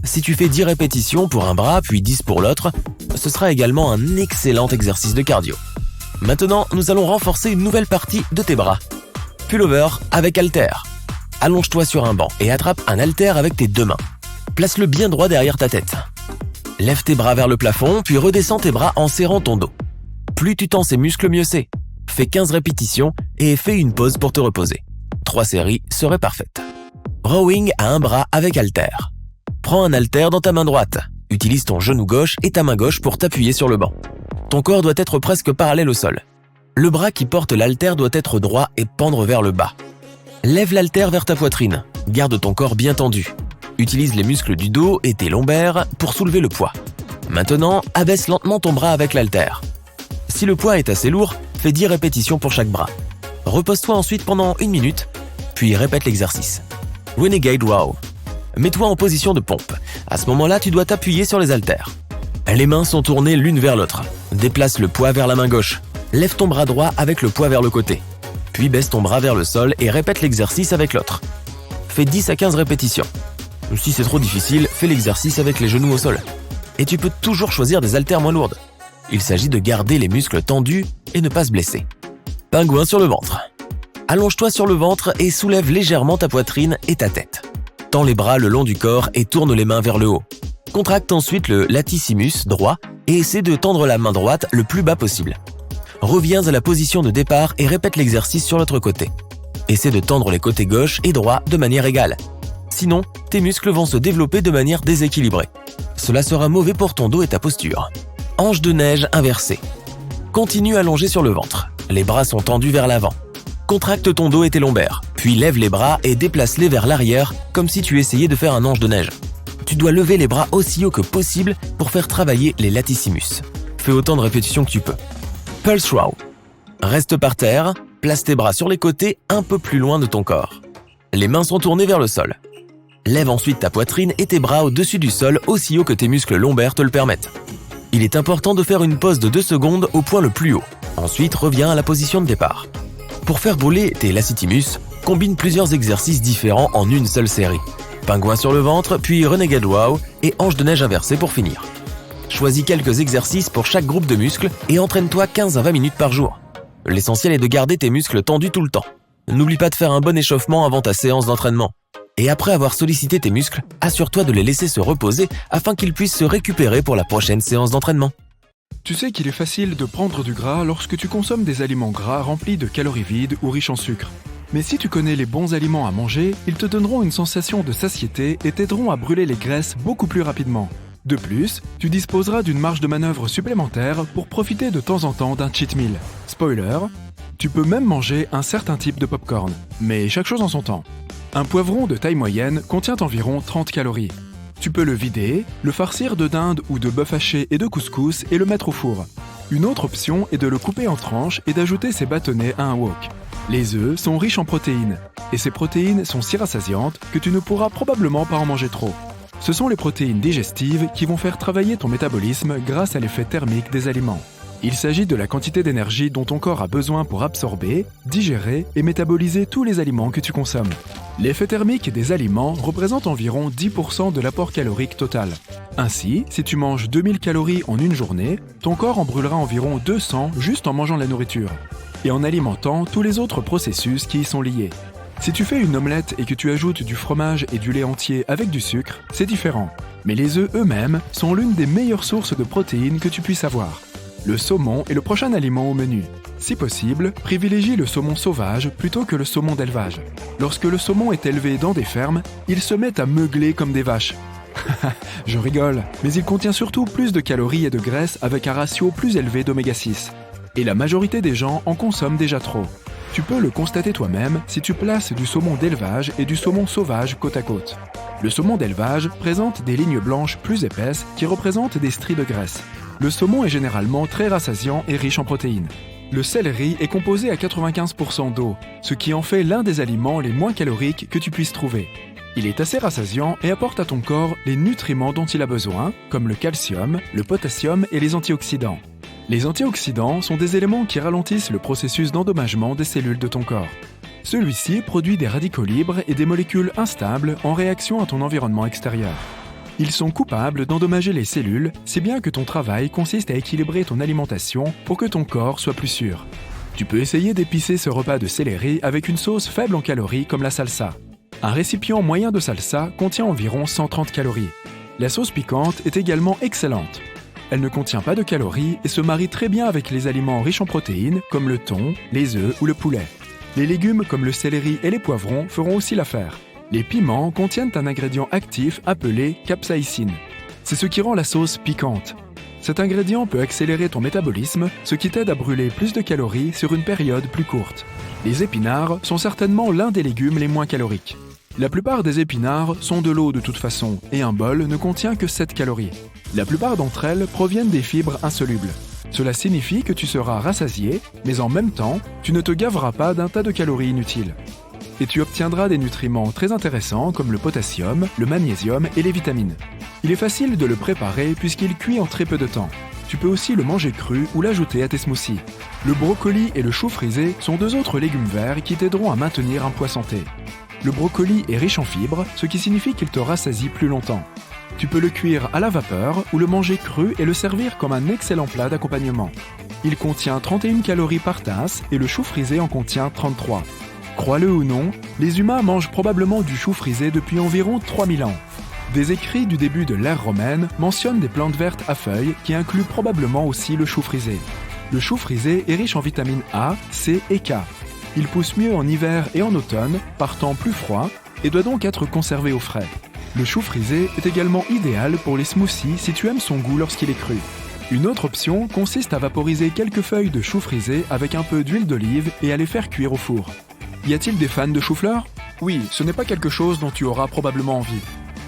Si tu fais 10 répétitions pour un bras puis 10 pour l'autre, ce sera également un excellent exercice de cardio. Maintenant, nous allons renforcer une nouvelle partie de tes bras. Pullover avec haltère. Allonge-toi sur un banc et attrape un haltère avec tes 2 mains. Place-le bien droit derrière ta tête. Lève tes bras vers le plafond, puis redescends tes bras en serrant ton dos. Plus tu tends ces muscles, mieux c'est. Fais 15 répétitions et fais une pause pour te reposer. 3 séries seraient parfaites. Rowing à un bras avec haltère. Prends un haltère dans ta main droite. Utilise ton genou gauche et ta main gauche pour t'appuyer sur le banc. Ton corps doit être presque parallèle au sol. Le bras qui porte l'haltère doit être droit et pendre vers le bas. Lève l'haltère vers ta poitrine. Garde ton corps bien tendu. Utilise les muscles du dos et tes lombaires pour soulever le poids. Maintenant, abaisse lentement ton bras avec l'haltère. Si le poids est assez lourd, fais 10 répétitions pour chaque bras. Repose-toi ensuite pendant 1 minute, puis répète l'exercice. Renegade Row. Mets-toi en position de pompe. À ce moment-là, tu dois t'appuyer sur les haltères. Les mains sont tournées l'une vers l'autre. Déplace le poids vers la main gauche. Lève ton bras droit avec le poids vers le côté. Puis baisse ton bras vers le sol et répète l'exercice avec l'autre. Fais 10 à 15 répétitions. Si c'est trop difficile, fais l'exercice avec les genoux au sol. Et tu peux toujours choisir des haltères moins lourdes. Il s'agit de garder les muscles tendus et ne pas se blesser. Pingouin sur le ventre. Allonge-toi sur le ventre et soulève légèrement ta poitrine et ta tête. Tends les bras le long du corps et tourne les mains vers le haut. Contracte ensuite le latissimus droit et essaie de tendre la main droite le plus bas possible. Reviens à la position de départ et répète l'exercice sur l'autre côté. Essaie de tendre les côtés gauche et droit de manière égale. Sinon, tes muscles vont se développer de manière déséquilibrée. Cela sera mauvais pour ton dos et ta posture. Hanche de neige inversée. Continue allongé sur le ventre. Les bras sont tendus vers l'avant. Contracte ton dos et tes lombaires, puis lève les bras et déplace-les vers l'arrière comme si tu essayais de faire un hanche de neige. Tu dois lever les bras aussi haut que possible pour faire travailler les latissimus. Fais autant de répétitions que tu peux. Pulse row. Reste par terre, place tes bras sur les côtés un peu plus loin de ton corps. Les mains sont tournées vers le sol. Lève ensuite ta poitrine et tes bras au-dessus du sol aussi haut que tes muscles lombaires te le permettent. Il est important de faire une pause de 2 secondes au point le plus haut. Ensuite, reviens à la position de départ. Pour faire brûler tes latissimus, combine plusieurs exercices différents en une seule série. Pingouin sur le ventre, puis renegade row et hanche de neige inversée pour finir. Choisis quelques exercices pour chaque groupe de muscles et entraîne-toi 15 à 20 minutes par jour. L'essentiel est de garder tes muscles tendus tout le temps. N'oublie pas de faire un bon échauffement avant ta séance d'entraînement. Et après avoir sollicité tes muscles, assure-toi de les laisser se reposer afin qu'ils puissent se récupérer pour la prochaine séance d'entraînement. Tu sais qu'il est facile de prendre du gras lorsque tu consommes des aliments gras remplis de calories vides ou riches en sucre. Mais si tu connais les bons aliments à manger, ils te donneront une sensation de satiété et t'aideront à brûler les graisses beaucoup plus rapidement. De plus, tu disposeras d'une marge de manœuvre supplémentaire pour profiter de temps en temps d'un cheat meal. Spoiler, tu peux même manger un certain type de popcorn, mais chaque chose en son temps. Un poivron de taille moyenne contient environ 30 calories. Tu peux le vider, le farcir de dinde ou de bœuf haché et de couscous et le mettre au four. Une autre option est de le couper en tranches et d'ajouter ses bâtonnets à un wok. Les œufs sont riches en protéines, et ces protéines sont si rassasiantes que tu ne pourras probablement pas en manger trop. Ce sont les protéines digestives qui vont faire travailler ton métabolisme grâce à l'effet thermique des aliments. Il s'agit de la quantité d'énergie dont ton corps a besoin pour absorber, digérer et métaboliser tous les aliments que tu consommes. L'effet thermique des aliments représente environ 10% de l'apport calorique total. Ainsi, si tu manges 2000 calories en une journée, ton corps en brûlera environ 200 juste en mangeant de la nourriture, et en alimentant tous les autres processus qui y sont liés. Si tu fais une omelette et que tu ajoutes du fromage et du lait entier avec du sucre, c'est différent. Mais les œufs eux-mêmes sont l'une des meilleures sources de protéines que tu puisses avoir. Le saumon est le prochain aliment au menu. Si possible, privilégie le saumon sauvage plutôt que le saumon d'élevage. Lorsque le saumon est élevé dans des fermes, il se met à meugler comme des vaches. Je rigole, mais il contient surtout plus de calories et de graisses avec un ratio plus élevé d'oméga 6. Et la majorité des gens en consomment déjà trop. Tu peux le constater toi-même si tu places du saumon d'élevage et du saumon sauvage côte à côte. Le saumon d'élevage présente des lignes blanches plus épaisses qui représentent des stries de graisse. Le saumon est généralement très rassasiant et riche en protéines. Le céleri est composé à 95% d'eau, ce qui en fait l'un des aliments les moins caloriques que tu puisses trouver. Il est assez rassasiant et apporte à ton corps les nutriments dont il a besoin, comme le calcium, le potassium et les antioxydants. Les antioxydants sont des éléments qui ralentissent le processus d'endommagement des cellules de ton corps. Celui-ci produit des radicaux libres et des molécules instables en réaction à ton environnement extérieur. Ils sont coupables d'endommager les cellules, si bien que ton travail consiste à équilibrer ton alimentation pour que ton corps soit plus sûr. Tu peux essayer d'épicer ce repas de céleri avec une sauce faible en calories comme la salsa. Un récipient moyen de salsa contient environ 130 calories. La sauce piquante est également excellente. Elle ne contient pas de calories et se marie très bien avec les aliments riches en protéines comme le thon, les œufs ou le poulet. Les légumes comme le céleri et les poivrons feront aussi l'affaire. Les piments contiennent un ingrédient actif appelé capsaïcine. C'est ce qui rend la sauce piquante. Cet ingrédient peut accélérer ton métabolisme, ce qui t'aide à brûler plus de calories sur une période plus courte. Les épinards sont certainement l'un des légumes les moins caloriques. La plupart des épinards sont de l'eau de toute façon, et un bol ne contient que 7 calories. La plupart d'entre elles proviennent des fibres insolubles. Cela signifie que tu seras rassasié, mais en même temps, tu ne te gaveras pas d'un tas de calories inutiles. Et tu obtiendras des nutriments très intéressants comme le potassium, le magnésium et les vitamines. Il est facile de le préparer puisqu'il cuit en très peu de temps. Tu peux aussi le manger cru ou l'ajouter à tes smoothies. Le brocoli et le chou frisé sont deux autres légumes verts qui t'aideront à maintenir un poids santé. Le brocoli est riche en fibres, ce qui signifie qu'il te rassasie plus longtemps. Tu peux le cuire à la vapeur ou le manger cru et le servir comme un excellent plat d'accompagnement. Il contient 31 calories par tasse et le chou frisé en contient 33. Crois-le ou non, les humains mangent probablement du chou frisé depuis environ 3000 ans. Des écrits du début de l'ère romaine mentionnent des plantes vertes à feuilles qui incluent probablement aussi le chou frisé. Le chou frisé est riche en vitamines A, C et K. Il pousse mieux en hiver et en automne, par temps plus froid, et doit donc être conservé au frais. Le chou frisé est également idéal pour les smoothies si tu aimes son goût lorsqu'il est cru. Une autre option consiste à vaporiser quelques feuilles de chou frisé avec un peu d'huile d'olive et à les faire cuire au four. Y a-t-il des fans de chou-fleur ? Oui, ce n'est pas quelque chose dont tu auras probablement envie.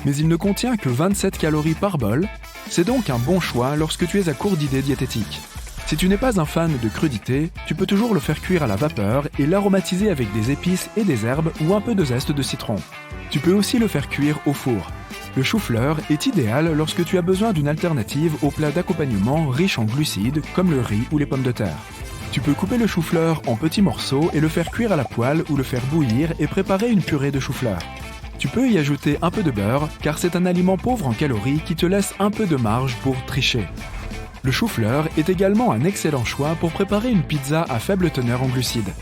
Mais il ne contient que 27 calories par bol, c'est donc un bon choix lorsque tu es à court d'idées diététiques. Si tu n'es pas un fan de crudité, tu peux toujours le faire cuire à la vapeur et l'aromatiser avec des épices et des herbes ou un peu de zeste de citron. Tu peux aussi le faire cuire au four. Le chou-fleur est idéal lorsque tu as besoin d'une alternative aux plats d'accompagnement riches en glucides comme le riz ou les pommes de terre. Tu peux couper le chou-fleur en petits morceaux et le faire cuire à la poêle ou le faire bouillir et préparer une purée de chou-fleur. Tu peux y ajouter un peu de beurre car c'est un aliment pauvre en calories qui te laisse un peu de marge pour tricher. Le chou-fleur est également un excellent choix pour préparer une pizza à faible teneur en glucides.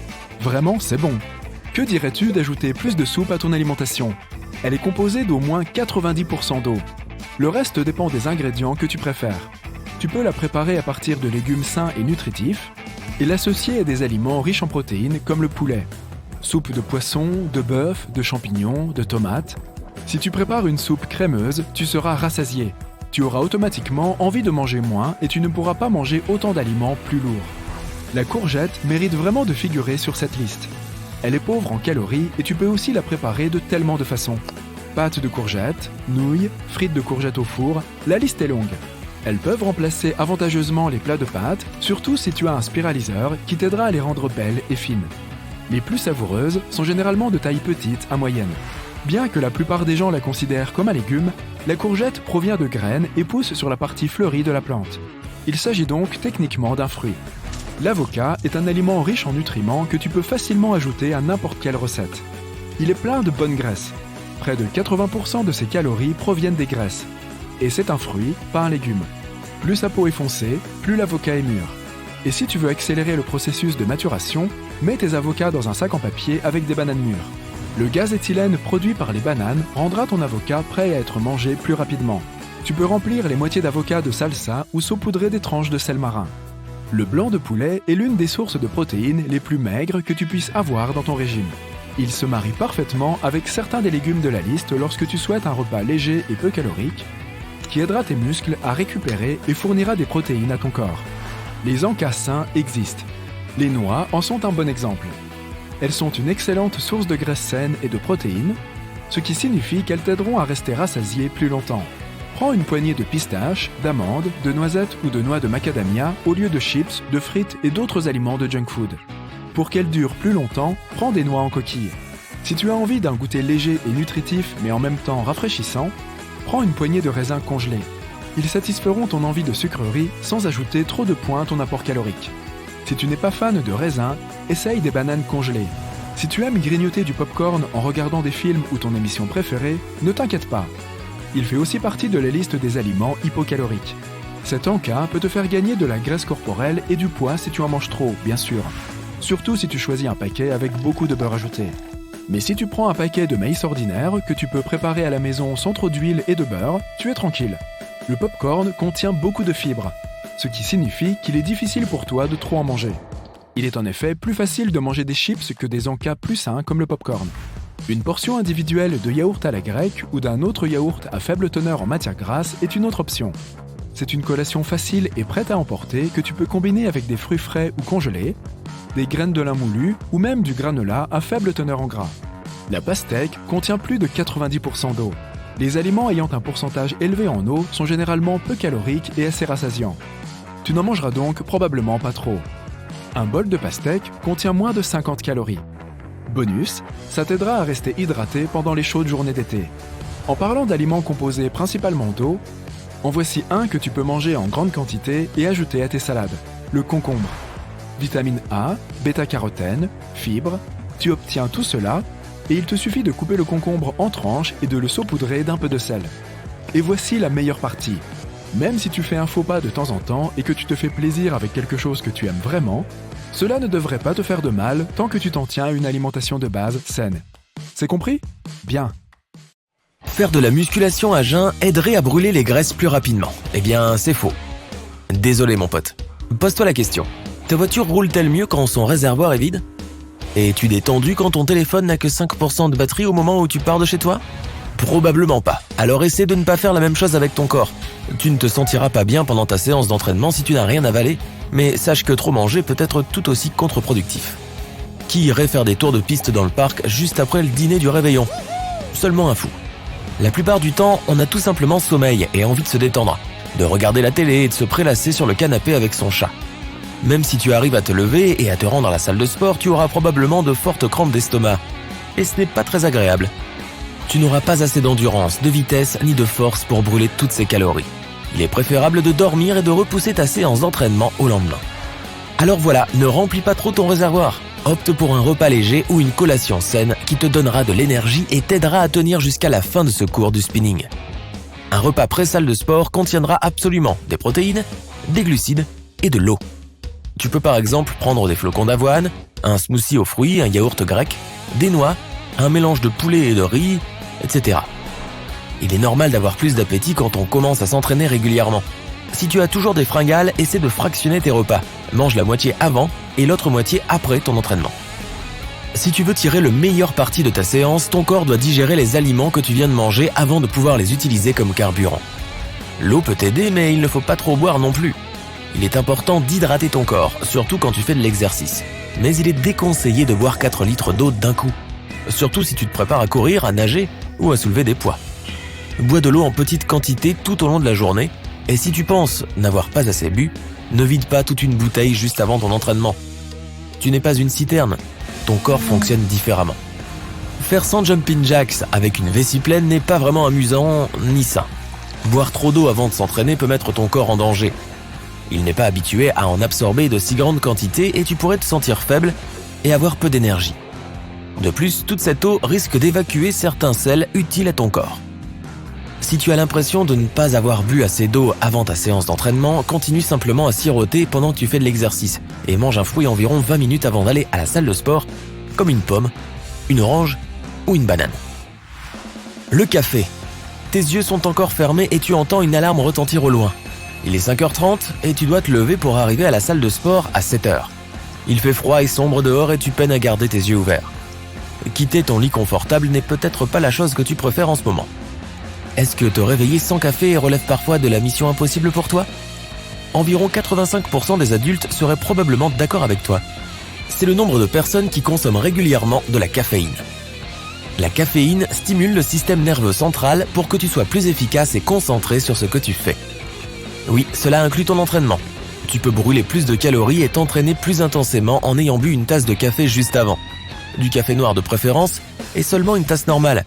Vraiment, c'est bon. Que dirais-tu d'ajouter plus de soupe à ton alimentation ? Elle est composée d'au moins 90% d'eau. Le reste dépend des ingrédients que tu préfères. Tu peux la préparer à partir de légumes sains et nutritifs et l'associer à des aliments riches en protéines comme le poulet. Soupe de poisson, de bœuf, de champignons, de tomates. Si tu prépares une soupe crémeuse, tu seras rassasié. Tu auras automatiquement envie de manger moins et tu ne pourras pas manger autant d'aliments plus lourds. La courgette mérite vraiment de figurer sur cette liste. Elle est pauvre en calories et tu peux aussi la préparer de tellement de façons. Pâte de courgettes, nouilles, frites de courgettes au four, la liste est longue. Elles peuvent remplacer avantageusement les plats de pâtes, surtout si tu as un spiraliseur qui t'aidera à les rendre belles et fines. Les plus savoureuses sont généralement de taille petite à moyenne. Bien que la plupart des gens la considèrent comme un légume, la courgette provient de graines et pousse sur la partie fleurie de la plante. Il s'agit donc techniquement d'un fruit. L'avocat est un aliment riche en nutriments que tu peux facilement ajouter à n'importe quelle recette. Il est plein de bonnes graisses. Près de 80% de ses calories proviennent des graisses. Et c'est un fruit, pas un légume. Plus sa peau est foncée, plus l'avocat est mûr. Et si tu veux accélérer le processus de maturation, mets tes avocats dans un sac en papier avec des bananes mûres. Le gaz éthylène produit par les bananes rendra ton avocat prêt à être mangé plus rapidement. Tu peux remplir les moitiés d'avocat de salsa ou saupoudrer des tranches de sel marin. Le blanc de poulet est l'une des sources de protéines les plus maigres que tu puisses avoir dans ton régime. Il se marie parfaitement avec certains des légumes de la liste lorsque tu souhaites un repas léger et peu calorique, qui aidera tes muscles à récupérer et fournira des protéines à ton corps. Les encas sains existent. Les noix en sont un bon exemple. Elles sont une excellente source de graisses saines et de protéines, ce qui signifie qu'elles t'aideront à rester rassasié plus longtemps. Prends une poignée de pistaches, d'amandes, de noisettes ou de noix de macadamia au lieu de chips, de frites et d'autres aliments de junk food. Pour qu'elles durent plus longtemps, prends des noix en coquille. Si tu as envie d'un goûter léger et nutritif mais en même temps rafraîchissant, prends une poignée de raisins congelés. Ils satisferont ton envie de sucrerie sans ajouter trop de points à ton apport calorique. Si tu n'es pas fan de raisins, essaye des bananes congelées. Si tu aimes grignoter du popcorn en regardant des films ou ton émission préférée, ne t'inquiète pas. Il fait aussi partie de la liste des aliments hypocaloriques. Cet encas peut te faire gagner de la graisse corporelle et du poids si tu en manges trop, bien sûr. Surtout si tu choisis un paquet avec beaucoup de beurre ajouté. Mais si tu prends un paquet de maïs ordinaire que tu peux préparer à la maison sans trop d'huile et de beurre, tu es tranquille. Le popcorn contient beaucoup de fibres, ce qui signifie qu'il est difficile pour toi de trop en manger. Il est en effet plus facile de manger des chips que des encas plus sains comme le popcorn. Une portion individuelle de yaourt à la grecque ou d'un autre yaourt à faible teneur en matière grasse est une autre option. C'est une collation facile et prête à emporter que tu peux combiner avec des fruits frais ou congelés, des graines de lin moulu ou même du granola à faible teneur en gras. La pastèque contient plus de 90% d'eau. Les aliments ayant un pourcentage élevé en eau sont généralement peu caloriques et assez rassasiants. Tu n'en mangeras donc probablement pas trop. Un bol de pastèque contient moins de 50 calories. Bonus, ça t'aidera à rester hydraté pendant les chaudes journées d'été. En parlant d'aliments composés principalement d'eau, en voici un que tu peux manger en grande quantité et ajouter à tes salades, le concombre. Vitamine A, bêta-carotène, fibres, tu obtiens tout cela et il te suffit de couper le concombre en tranches et de le saupoudrer d'un peu de sel. Et voici la meilleure partie. Même si tu fais un faux pas de temps en temps et que tu te fais plaisir avec quelque chose que tu aimes vraiment, cela ne devrait pas te faire de mal tant que tu t'en tiens à une alimentation de base saine. C'est compris ? Bien. Faire de la musculation à jeun aiderait à brûler les graisses plus rapidement. Eh bien, c'est faux. Désolé mon pote. Pose-toi la question. Ta voiture roule-t-elle mieux quand son réservoir est vide ? Es-tu détendu quand ton téléphone n'a que 5% de batterie au moment où tu pars de chez toi ? Probablement pas. Alors essaie de ne pas faire la même chose avec ton corps. Tu ne te sentiras pas bien pendant ta séance d'entraînement si tu n'as rien avalé, mais sache que trop manger peut être tout aussi contre-productif. Qui irait faire des tours de piste dans le parc juste après le dîner du réveillon ? Seulement un fou. La plupart du temps, on a tout simplement sommeil et envie de se détendre, de regarder la télé et de se prélasser sur le canapé avec son chat. Même si tu arrives à te lever et à te rendre à la salle de sport, tu auras probablement de fortes crampes d'estomac. Et ce n'est pas très agréable. Tu n'auras pas assez d'endurance, de vitesse ni de force pour brûler toutes ces calories. Il est préférable de dormir et de repousser ta séance d'entraînement au lendemain. Alors voilà, ne remplis pas trop ton réservoir. Opte pour un repas léger ou une collation saine qui te donnera de l'énergie et t'aidera à tenir jusqu'à la fin de ce cours du spinning. Un repas pré-salle de sport contiendra absolument des protéines, des glucides et de l'eau. Tu peux par exemple prendre des flocons d'avoine, un smoothie aux fruits, un yaourt grec, des noix, un mélange de poulet et de riz, etc. Il est normal d'avoir plus d'appétit quand on commence à s'entraîner régulièrement. Si tu as toujours des fringales, essaie de fractionner tes repas. Mange la moitié avant et l'autre moitié après ton entraînement. Si tu veux tirer le meilleur parti de ta séance, ton corps doit digérer les aliments que tu viens de manger avant de pouvoir les utiliser comme carburant. L'eau peut t'aider, mais il ne faut pas trop boire non plus. Il est important d'hydrater ton corps, surtout quand tu fais de l'exercice. Mais il est déconseillé de boire 4 litres d'eau d'un coup. Surtout si tu te prépares à courir, à nager ou à soulever des poids. Bois de l'eau en petite quantité tout au long de la journée, et si tu penses n'avoir pas assez bu, ne vide pas toute une bouteille juste avant ton entraînement. Tu n'es pas une citerne, ton corps fonctionne différemment. Faire 100 jumping jacks avec une vessie pleine n'est pas vraiment amusant ni sain. Boire trop d'eau avant de s'entraîner peut mettre ton corps en danger. Il n'est pas habitué à en absorber de si grandes quantités et tu pourrais te sentir faible et avoir peu d'énergie. De plus, toute cette eau risque d'évacuer certains sels utiles à ton corps. Si tu as l'impression de ne pas avoir bu assez d'eau avant ta séance d'entraînement, continue simplement à siroter pendant que tu fais de l'exercice et mange un fruit environ 20 minutes avant d'aller à la salle de sport, comme une pomme, une orange ou une banane. Le café. Tes yeux sont encore fermés et tu entends une alarme retentir au loin. Il est 5h30 et tu dois te lever pour arriver à la salle de sport à 7h. Il fait froid et sombre dehors et tu peines à garder tes yeux ouverts. Quitter ton lit confortable n'est peut-être pas la chose que tu préfères en ce moment. Est-ce que te réveiller sans café relève parfois de la mission impossible pour toi ? Environ 85% des adultes seraient probablement d'accord avec toi. C'est le nombre de personnes qui consomment régulièrement de la caféine. La caféine stimule le système nerveux central pour que tu sois plus efficace et concentré sur ce que tu fais. Oui, cela inclut ton entraînement. Tu peux brûler plus de calories et t'entraîner plus intensément en ayant bu une tasse de café juste avant. Du café noir de préférence et seulement une tasse normale.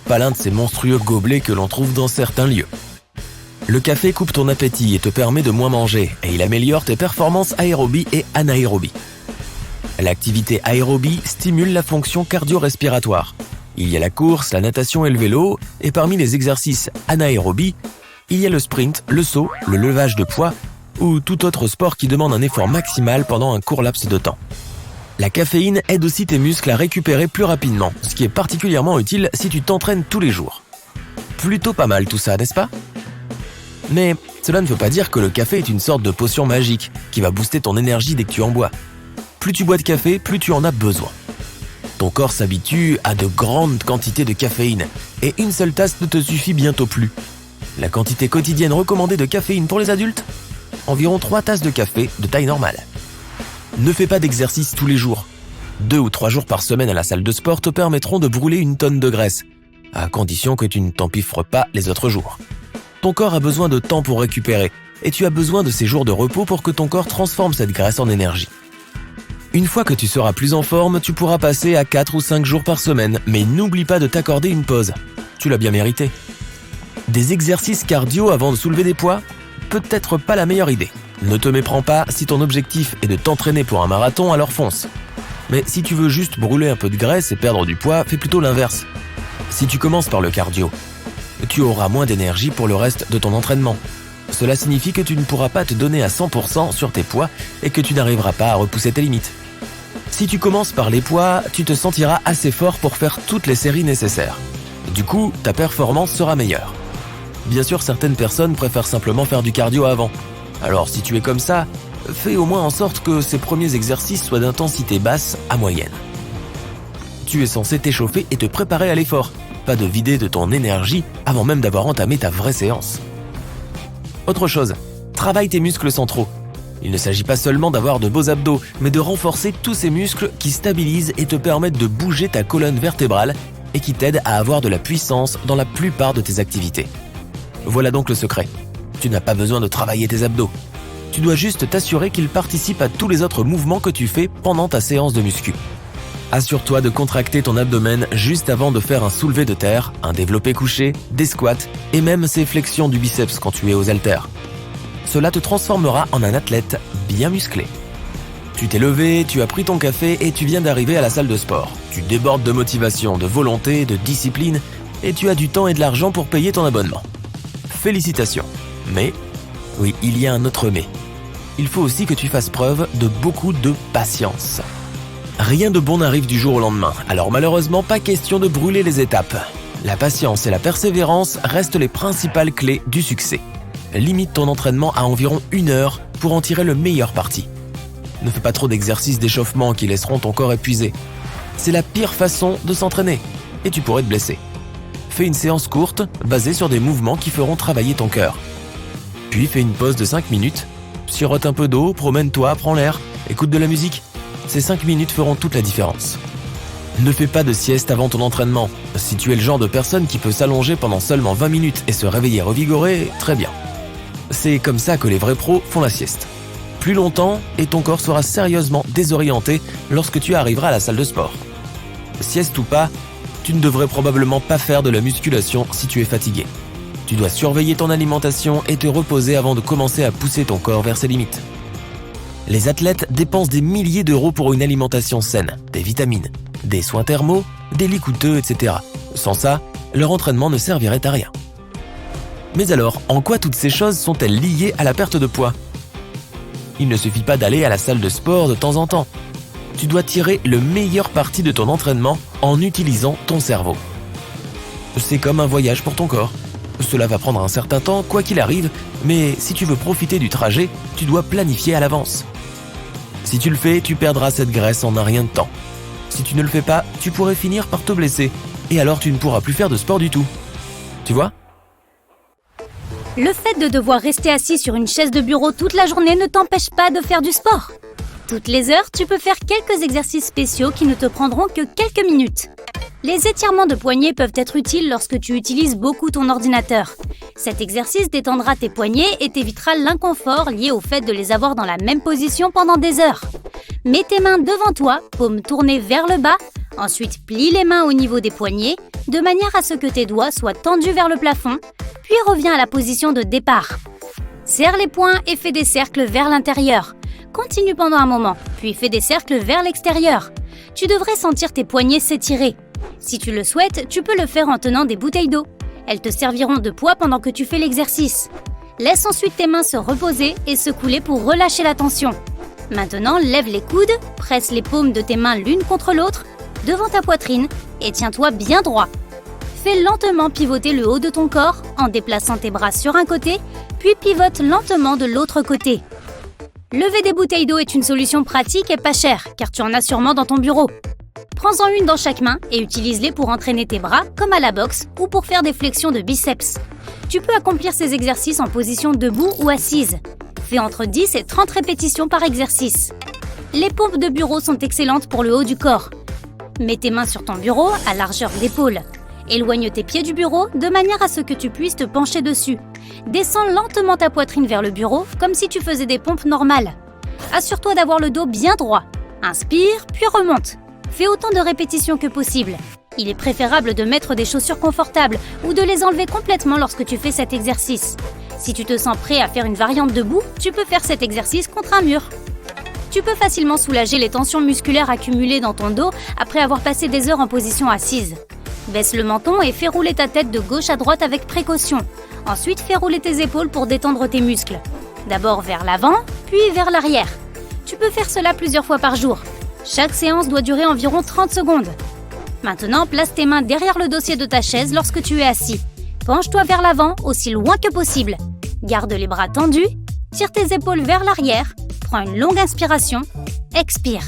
Pas l'un de ces monstrueux gobelets que l'on trouve dans certains lieux. Le café coupe ton appétit et te permet de moins manger et il améliore tes performances aérobie et anaérobie. L'activité aérobie stimule la fonction cardio-respiratoire. Il y a la course, la natation et le vélo, et parmi les exercices anaérobie, il y a le sprint, le saut, le levage de poids ou tout autre sport qui demande un effort maximal pendant un court laps de temps. La caféine aide aussi tes muscles à récupérer plus rapidement, ce qui est particulièrement utile si tu t'entraînes tous les jours. Plutôt pas mal tout ça, n'est-ce pas ? Mais cela ne veut pas dire que le café est une sorte de potion magique qui va booster ton énergie dès que tu en bois. Plus tu bois de café, plus tu en as besoin. Ton corps s'habitue à de grandes quantités de caféine et une seule tasse ne te suffit bientôt plus. La quantité quotidienne recommandée de caféine pour les adultes ? Environ 3 tasses de café de taille normale. Ne fais pas d'exercice tous les jours. 2 ou 3 jours par semaine à la salle de sport te permettront de brûler une tonne de graisse, à condition que tu ne t'empiffres pas les autres jours. Ton corps a besoin de temps pour récupérer, et tu as besoin de ces jours de repos pour que ton corps transforme cette graisse en énergie. Une fois que tu seras plus en forme, tu pourras passer à 4 ou 5 jours par semaine, mais n'oublie pas de t'accorder une pause. Tu l'as bien mérité. Des exercices cardio avant de soulever des poids ? Peut-être pas la meilleure idée. Ne te méprends pas, si ton objectif est de t'entraîner pour un marathon, alors fonce. Mais si tu veux juste brûler un peu de graisse et perdre du poids, fais plutôt l'inverse. Si tu commences par le cardio, tu auras moins d'énergie pour le reste de ton entraînement. Cela signifie que tu ne pourras pas te donner à 100% sur tes poids et que tu n'arriveras pas à repousser tes limites. Si tu commences par les poids, tu te sentiras assez fort pour faire toutes les séries nécessaires. Du coup, ta performance sera meilleure. Bien sûr, certaines personnes préfèrent simplement faire du cardio avant. Alors si tu es comme ça, fais au moins en sorte que ces premiers exercices soient d'intensité basse à moyenne. Tu es censé t'échauffer et te préparer à l'effort, pas de vider de ton énergie avant même d'avoir entamé ta vraie séance. Autre chose, travaille tes muscles centraux. Il ne s'agit pas seulement d'avoir de beaux abdos, mais de renforcer tous ces muscles qui stabilisent et te permettent de bouger ta colonne vertébrale et qui t'aident à avoir de la puissance dans la plupart de tes activités. Voilà donc le secret. Tu n'as pas besoin de travailler tes abdos. Tu dois juste t'assurer qu'ils participent à tous les autres mouvements que tu fais pendant ta séance de muscu. Assure-toi de contracter ton abdomen juste avant de faire un soulevé de terre, un développé couché, des squats et même ces flexions du biceps quand tu es aux haltères. Cela te transformera en un athlète bien musclé. Tu t'es levé, tu as pris ton café et tu viens d'arriver à la salle de sport. Tu débordes de motivation, de volonté, de discipline et tu as du temps et de l'argent pour payer ton abonnement. Félicitations. Mais, oui, il y a un autre mais. Il faut aussi que tu fasses preuve de beaucoup de patience. Rien de bon n'arrive du jour au lendemain, alors malheureusement pas question de brûler les étapes. La patience et la persévérance restent les principales clés du succès. Limite ton entraînement à environ 1 heure pour en tirer le meilleur parti. Ne fais pas trop d'exercices d'échauffement qui laisseront ton corps épuisé. C'est la pire façon de s'entraîner et tu pourrais te blesser. Fais une séance courte basée sur des mouvements qui feront travailler ton cœur. Puis fais une pause de 5 minutes, sirote un peu d'eau, promène-toi, prends l'air, écoute de la musique. Ces 5 minutes feront toute la différence. Ne fais pas de sieste avant ton entraînement. Si tu es le genre de personne qui peut s'allonger pendant seulement 20 minutes et se réveiller revigoré, très bien. C'est comme ça que les vrais pros font la sieste. Plus longtemps et ton corps sera sérieusement désorienté lorsque tu arriveras à la salle de sport. Sieste ou pas, tu ne devrais probablement pas faire de la musculation si tu es fatigué. Tu dois surveiller ton alimentation et te reposer avant de commencer à pousser ton corps vers ses limites. Les athlètes dépensent des milliers d'euros pour une alimentation saine, des vitamines, des soins thermaux, des lits coûteux, etc. Sans ça, leur entraînement ne servirait à rien. Mais alors, en quoi toutes ces choses sont-elles liées à la perte de poids ? Il ne suffit pas d'aller à la salle de sport de temps en temps. Tu dois tirer le meilleur parti de ton entraînement en utilisant ton cerveau. C'est comme un voyage pour ton corps. Cela va prendre un certain temps, quoi qu'il arrive, mais si tu veux profiter du trajet, tu dois planifier à l'avance. Si tu le fais, tu perdras cette graisse en un rien de temps. Si tu ne le fais pas, tu pourrais finir par te blesser, et alors tu ne pourras plus faire de sport du tout. Tu vois ? Le fait de devoir rester assis sur une chaise de bureau toute la journée ne t'empêche pas de faire du sport. Toutes les heures, tu peux faire quelques exercices spéciaux qui ne te prendront que quelques minutes. Les étirements de poignets peuvent être utiles lorsque tu utilises beaucoup ton ordinateur. Cet exercice détendra tes poignets et t'évitera l'inconfort lié au fait de les avoir dans la même position pendant des heures. Mets tes mains devant toi, paumes tournées vers le bas, ensuite plie les mains au niveau des poignets, de manière à ce que tes doigts soient tendus vers le plafond, puis reviens à la position de départ. Serre les poings et fais des cercles vers l'intérieur. Continue pendant un moment, puis fais des cercles vers l'extérieur. Tu devrais sentir tes poignets s'étirer. Si tu le souhaites, tu peux le faire en tenant des bouteilles d'eau. Elles te serviront de poids pendant que tu fais l'exercice. Laisse ensuite tes mains se reposer et se couler pour relâcher la tension. Maintenant, lève les coudes, presse les paumes de tes mains l'une contre l'autre, devant ta poitrine et tiens-toi bien droit. Fais lentement pivoter le haut de ton corps en déplaçant tes bras sur un côté, puis pivote lentement de l'autre côté. Lever des bouteilles d'eau est une solution pratique et pas chère, car tu en as sûrement dans ton bureau. Prends-en une dans chaque main et utilise-les pour entraîner tes bras, comme à la boxe, ou pour faire des flexions de biceps. Tu peux accomplir ces exercices en position debout ou assise. Fais entre 10 et 30 répétitions par exercice. Les pompes de bureau sont excellentes pour le haut du corps. Mets tes mains sur ton bureau à largeur d'épaule. Éloigne tes pieds du bureau de manière à ce que tu puisses te pencher dessus. Descends lentement ta poitrine vers le bureau, comme si tu faisais des pompes normales. Assure-toi d'avoir le dos bien droit. Inspire, puis remonte. Fais autant de répétitions que possible. Il est préférable de mettre des chaussures confortables ou de les enlever complètement lorsque tu fais cet exercice. Si tu te sens prêt à faire une variante debout, tu peux faire cet exercice contre un mur. Tu peux facilement soulager les tensions musculaires accumulées dans ton dos après avoir passé des heures en position assise. Baisse le menton et fais rouler ta tête de gauche à droite avec précaution. Ensuite, fais rouler tes épaules pour détendre tes muscles. D'abord vers l'avant, puis vers l'arrière. Tu peux faire cela plusieurs fois par jour. Chaque séance doit durer environ 30 secondes. Maintenant, place tes mains derrière le dossier de ta chaise lorsque tu es assis. Penche-toi vers l'avant, aussi loin que possible. Garde les bras tendus, tire tes épaules vers l'arrière, prends une longue inspiration, expire.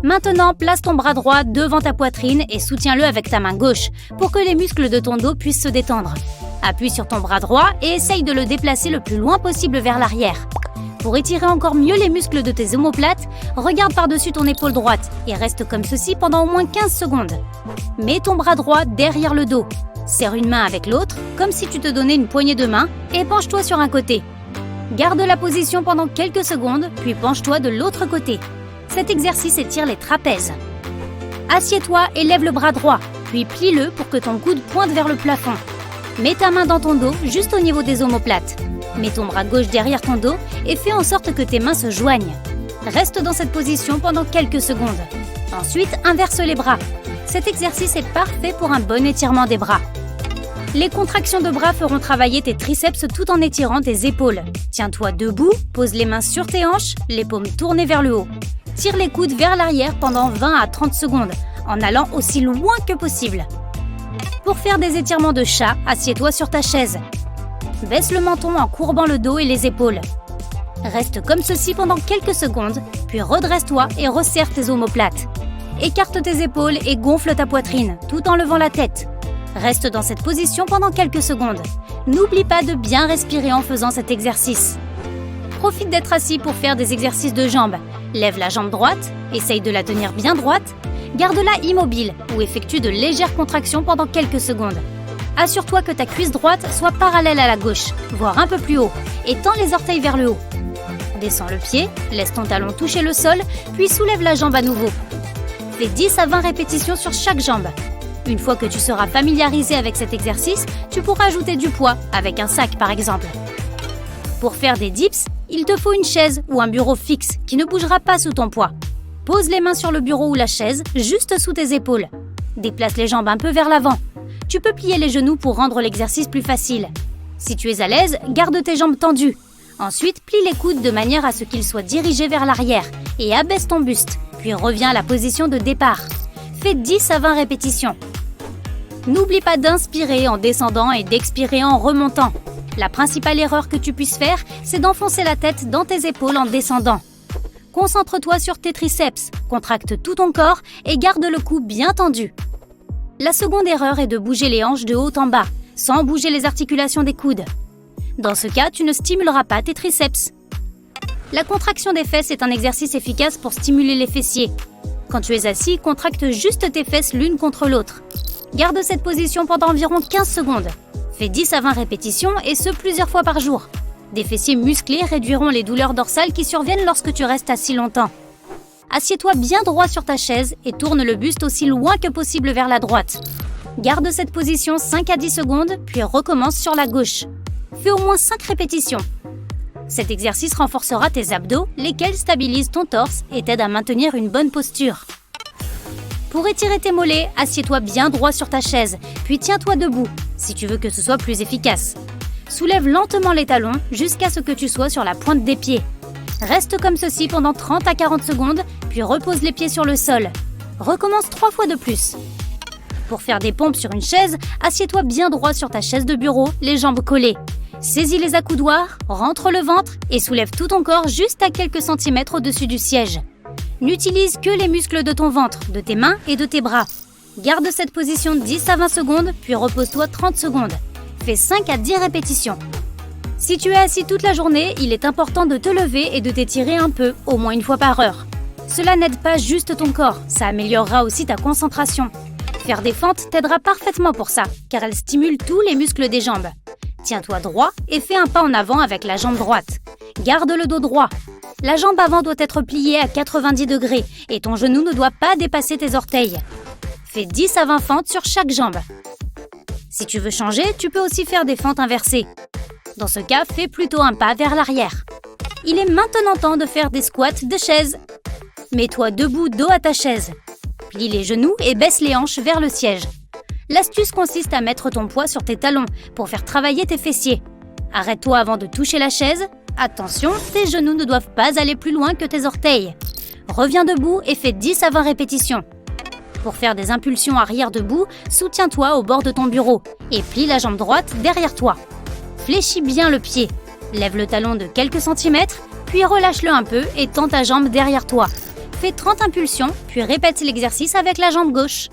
Maintenant, place ton bras droit devant ta poitrine et soutiens-le avec ta main gauche pour que les muscles de ton dos puissent se détendre. Appuie sur ton bras droit et essaye de le déplacer le plus loin possible vers l'arrière. Pour étirer encore mieux les muscles de tes omoplates, regarde par-dessus ton épaule droite et reste comme ceci pendant au moins 15 secondes. Mets ton bras droit derrière le dos. Serre une main avec l'autre, comme si tu te donnais une poignée de main, et penche-toi sur un côté. Garde la position pendant quelques secondes, puis penche-toi de l'autre côté. Cet exercice étire les trapèzes. Assieds-toi et lève le bras droit, puis plie-le pour que ton coude pointe vers le plafond. Mets ta main dans ton dos, juste au niveau des omoplates. Mets ton bras gauche derrière ton dos et fais en sorte que tes mains se joignent. Reste dans cette position pendant quelques secondes. Ensuite, inverse les bras. Cet exercice est parfait pour un bon étirement des bras. Les contractions de bras feront travailler tes triceps tout en étirant tes épaules. Tiens-toi debout, pose les mains sur tes hanches, les paumes tournées vers le haut. Tire les coudes vers l'arrière pendant 20 à 30 secondes, en allant aussi loin que possible. Pour faire des étirements de chat, assieds-toi sur ta chaise. Baisse le menton en courbant le dos et les épaules. Reste comme ceci pendant quelques secondes, puis redresse-toi et resserre tes omoplates. Écarte tes épaules et gonfle ta poitrine, tout en levant la tête. Reste dans cette position pendant quelques secondes. N'oublie pas de bien respirer en faisant cet exercice. Profite d'être assis pour faire des exercices de jambes. Lève la jambe droite, essaye de la tenir bien droite. Garde-la immobile ou effectue de légères contractions pendant quelques secondes. Assure-toi que ta cuisse droite soit parallèle à la gauche, voire un peu plus haut, et tends les orteils vers le haut. Descends le pied, laisse ton talon toucher le sol, puis soulève la jambe à nouveau. Fais 10 à 20 répétitions sur chaque jambe. Une fois que tu seras familiarisé avec cet exercice, tu pourras ajouter du poids, avec un sac par exemple. Pour faire des dips, il te faut une chaise ou un bureau fixe qui ne bougera pas sous ton poids. Pose les mains sur le bureau ou la chaise, juste sous tes épaules. Déplace les jambes un peu vers l'avant. Tu peux plier les genoux pour rendre l'exercice plus facile. Si tu es à l'aise, garde tes jambes tendues. Ensuite, plie les coudes de manière à ce qu'ils soient dirigés vers l'arrière et abaisse ton buste, puis reviens à la position de départ. Fais 10 à 20 répétitions. N'oublie pas d'inspirer en descendant et d'expirer en remontant. La principale erreur que tu puisses faire, c'est d'enfoncer la tête dans tes épaules en descendant. Concentre-toi sur tes triceps, contracte tout ton corps et garde le cou bien tendu. La seconde erreur est de bouger les hanches de haut en bas, sans bouger les articulations des coudes. Dans ce cas, tu ne stimuleras pas tes triceps. La contraction des fesses est un exercice efficace pour stimuler les fessiers. Quand tu es assis, contracte juste tes fesses l'une contre l'autre. Garde cette position pendant environ 15 secondes. Fais 10 à 20 répétitions et ce plusieurs fois par jour. Des fessiers musclés réduiront les douleurs dorsales qui surviennent lorsque tu restes assis longtemps. Assieds-toi bien droit sur ta chaise et tourne le buste aussi loin que possible vers la droite. Garde cette position 5 à 10 secondes, puis recommence sur la gauche. Fais au moins 5 répétitions. Cet exercice renforcera tes abdos, lesquels stabilisent ton torse et t'aident à maintenir une bonne posture. Pour étirer tes mollets, assieds-toi bien droit sur ta chaise, puis tiens-toi debout, si tu veux que ce soit plus efficace. Soulève lentement les talons jusqu'à ce que tu sois sur la pointe des pieds. Reste comme ceci pendant 30 à 40 secondes, puis repose les pieds sur le sol. Recommence 3 fois de plus. Pour faire des pompes sur une chaise, assieds-toi bien droit sur ta chaise de bureau, les jambes collées. Saisis les accoudoirs, rentre le ventre et soulève tout ton corps juste à quelques centimètres au-dessus du siège. N'utilise que les muscles de ton ventre, de tes mains et de tes bras. Garde cette position 10 à 20 secondes, puis repose-toi 30 secondes. Fais 5 à 10 répétitions. Si tu es assis toute la journée, il est important de te lever et de t'étirer un peu, au moins une fois par heure. Cela n'aide pas juste ton corps, ça améliorera aussi ta concentration. Faire des fentes t'aidera parfaitement pour ça, car elle stimule tous les muscles des jambes. Tiens-toi droit et fais un pas en avant avec la jambe droite. Garde le dos droit. La jambe avant doit être pliée à 90 degrés et ton genou ne doit pas dépasser tes orteils. Fais 10 à 20 fentes sur chaque jambe. Si tu veux changer, tu peux aussi faire des fentes inversées. Dans ce cas, fais plutôt un pas vers l'arrière. Il est maintenant temps de faire des squats de chaise. Mets-toi debout dos à ta chaise. Plie les genoux et baisse les hanches vers le siège. L'astuce consiste à mettre ton poids sur tes talons pour faire travailler tes fessiers. Arrête-toi avant de toucher la chaise. Attention, tes genoux ne doivent pas aller plus loin que tes orteils. Reviens debout et fais 10 à 20 répétitions. Pour faire des impulsions arrière debout, soutiens-toi au bord de ton bureau et plie la jambe droite derrière toi. Fléchis bien le pied. Lève le talon de quelques centimètres, puis relâche-le un peu et tends ta jambe derrière toi. Fais 30 impulsions, puis répète l'exercice avec la jambe gauche.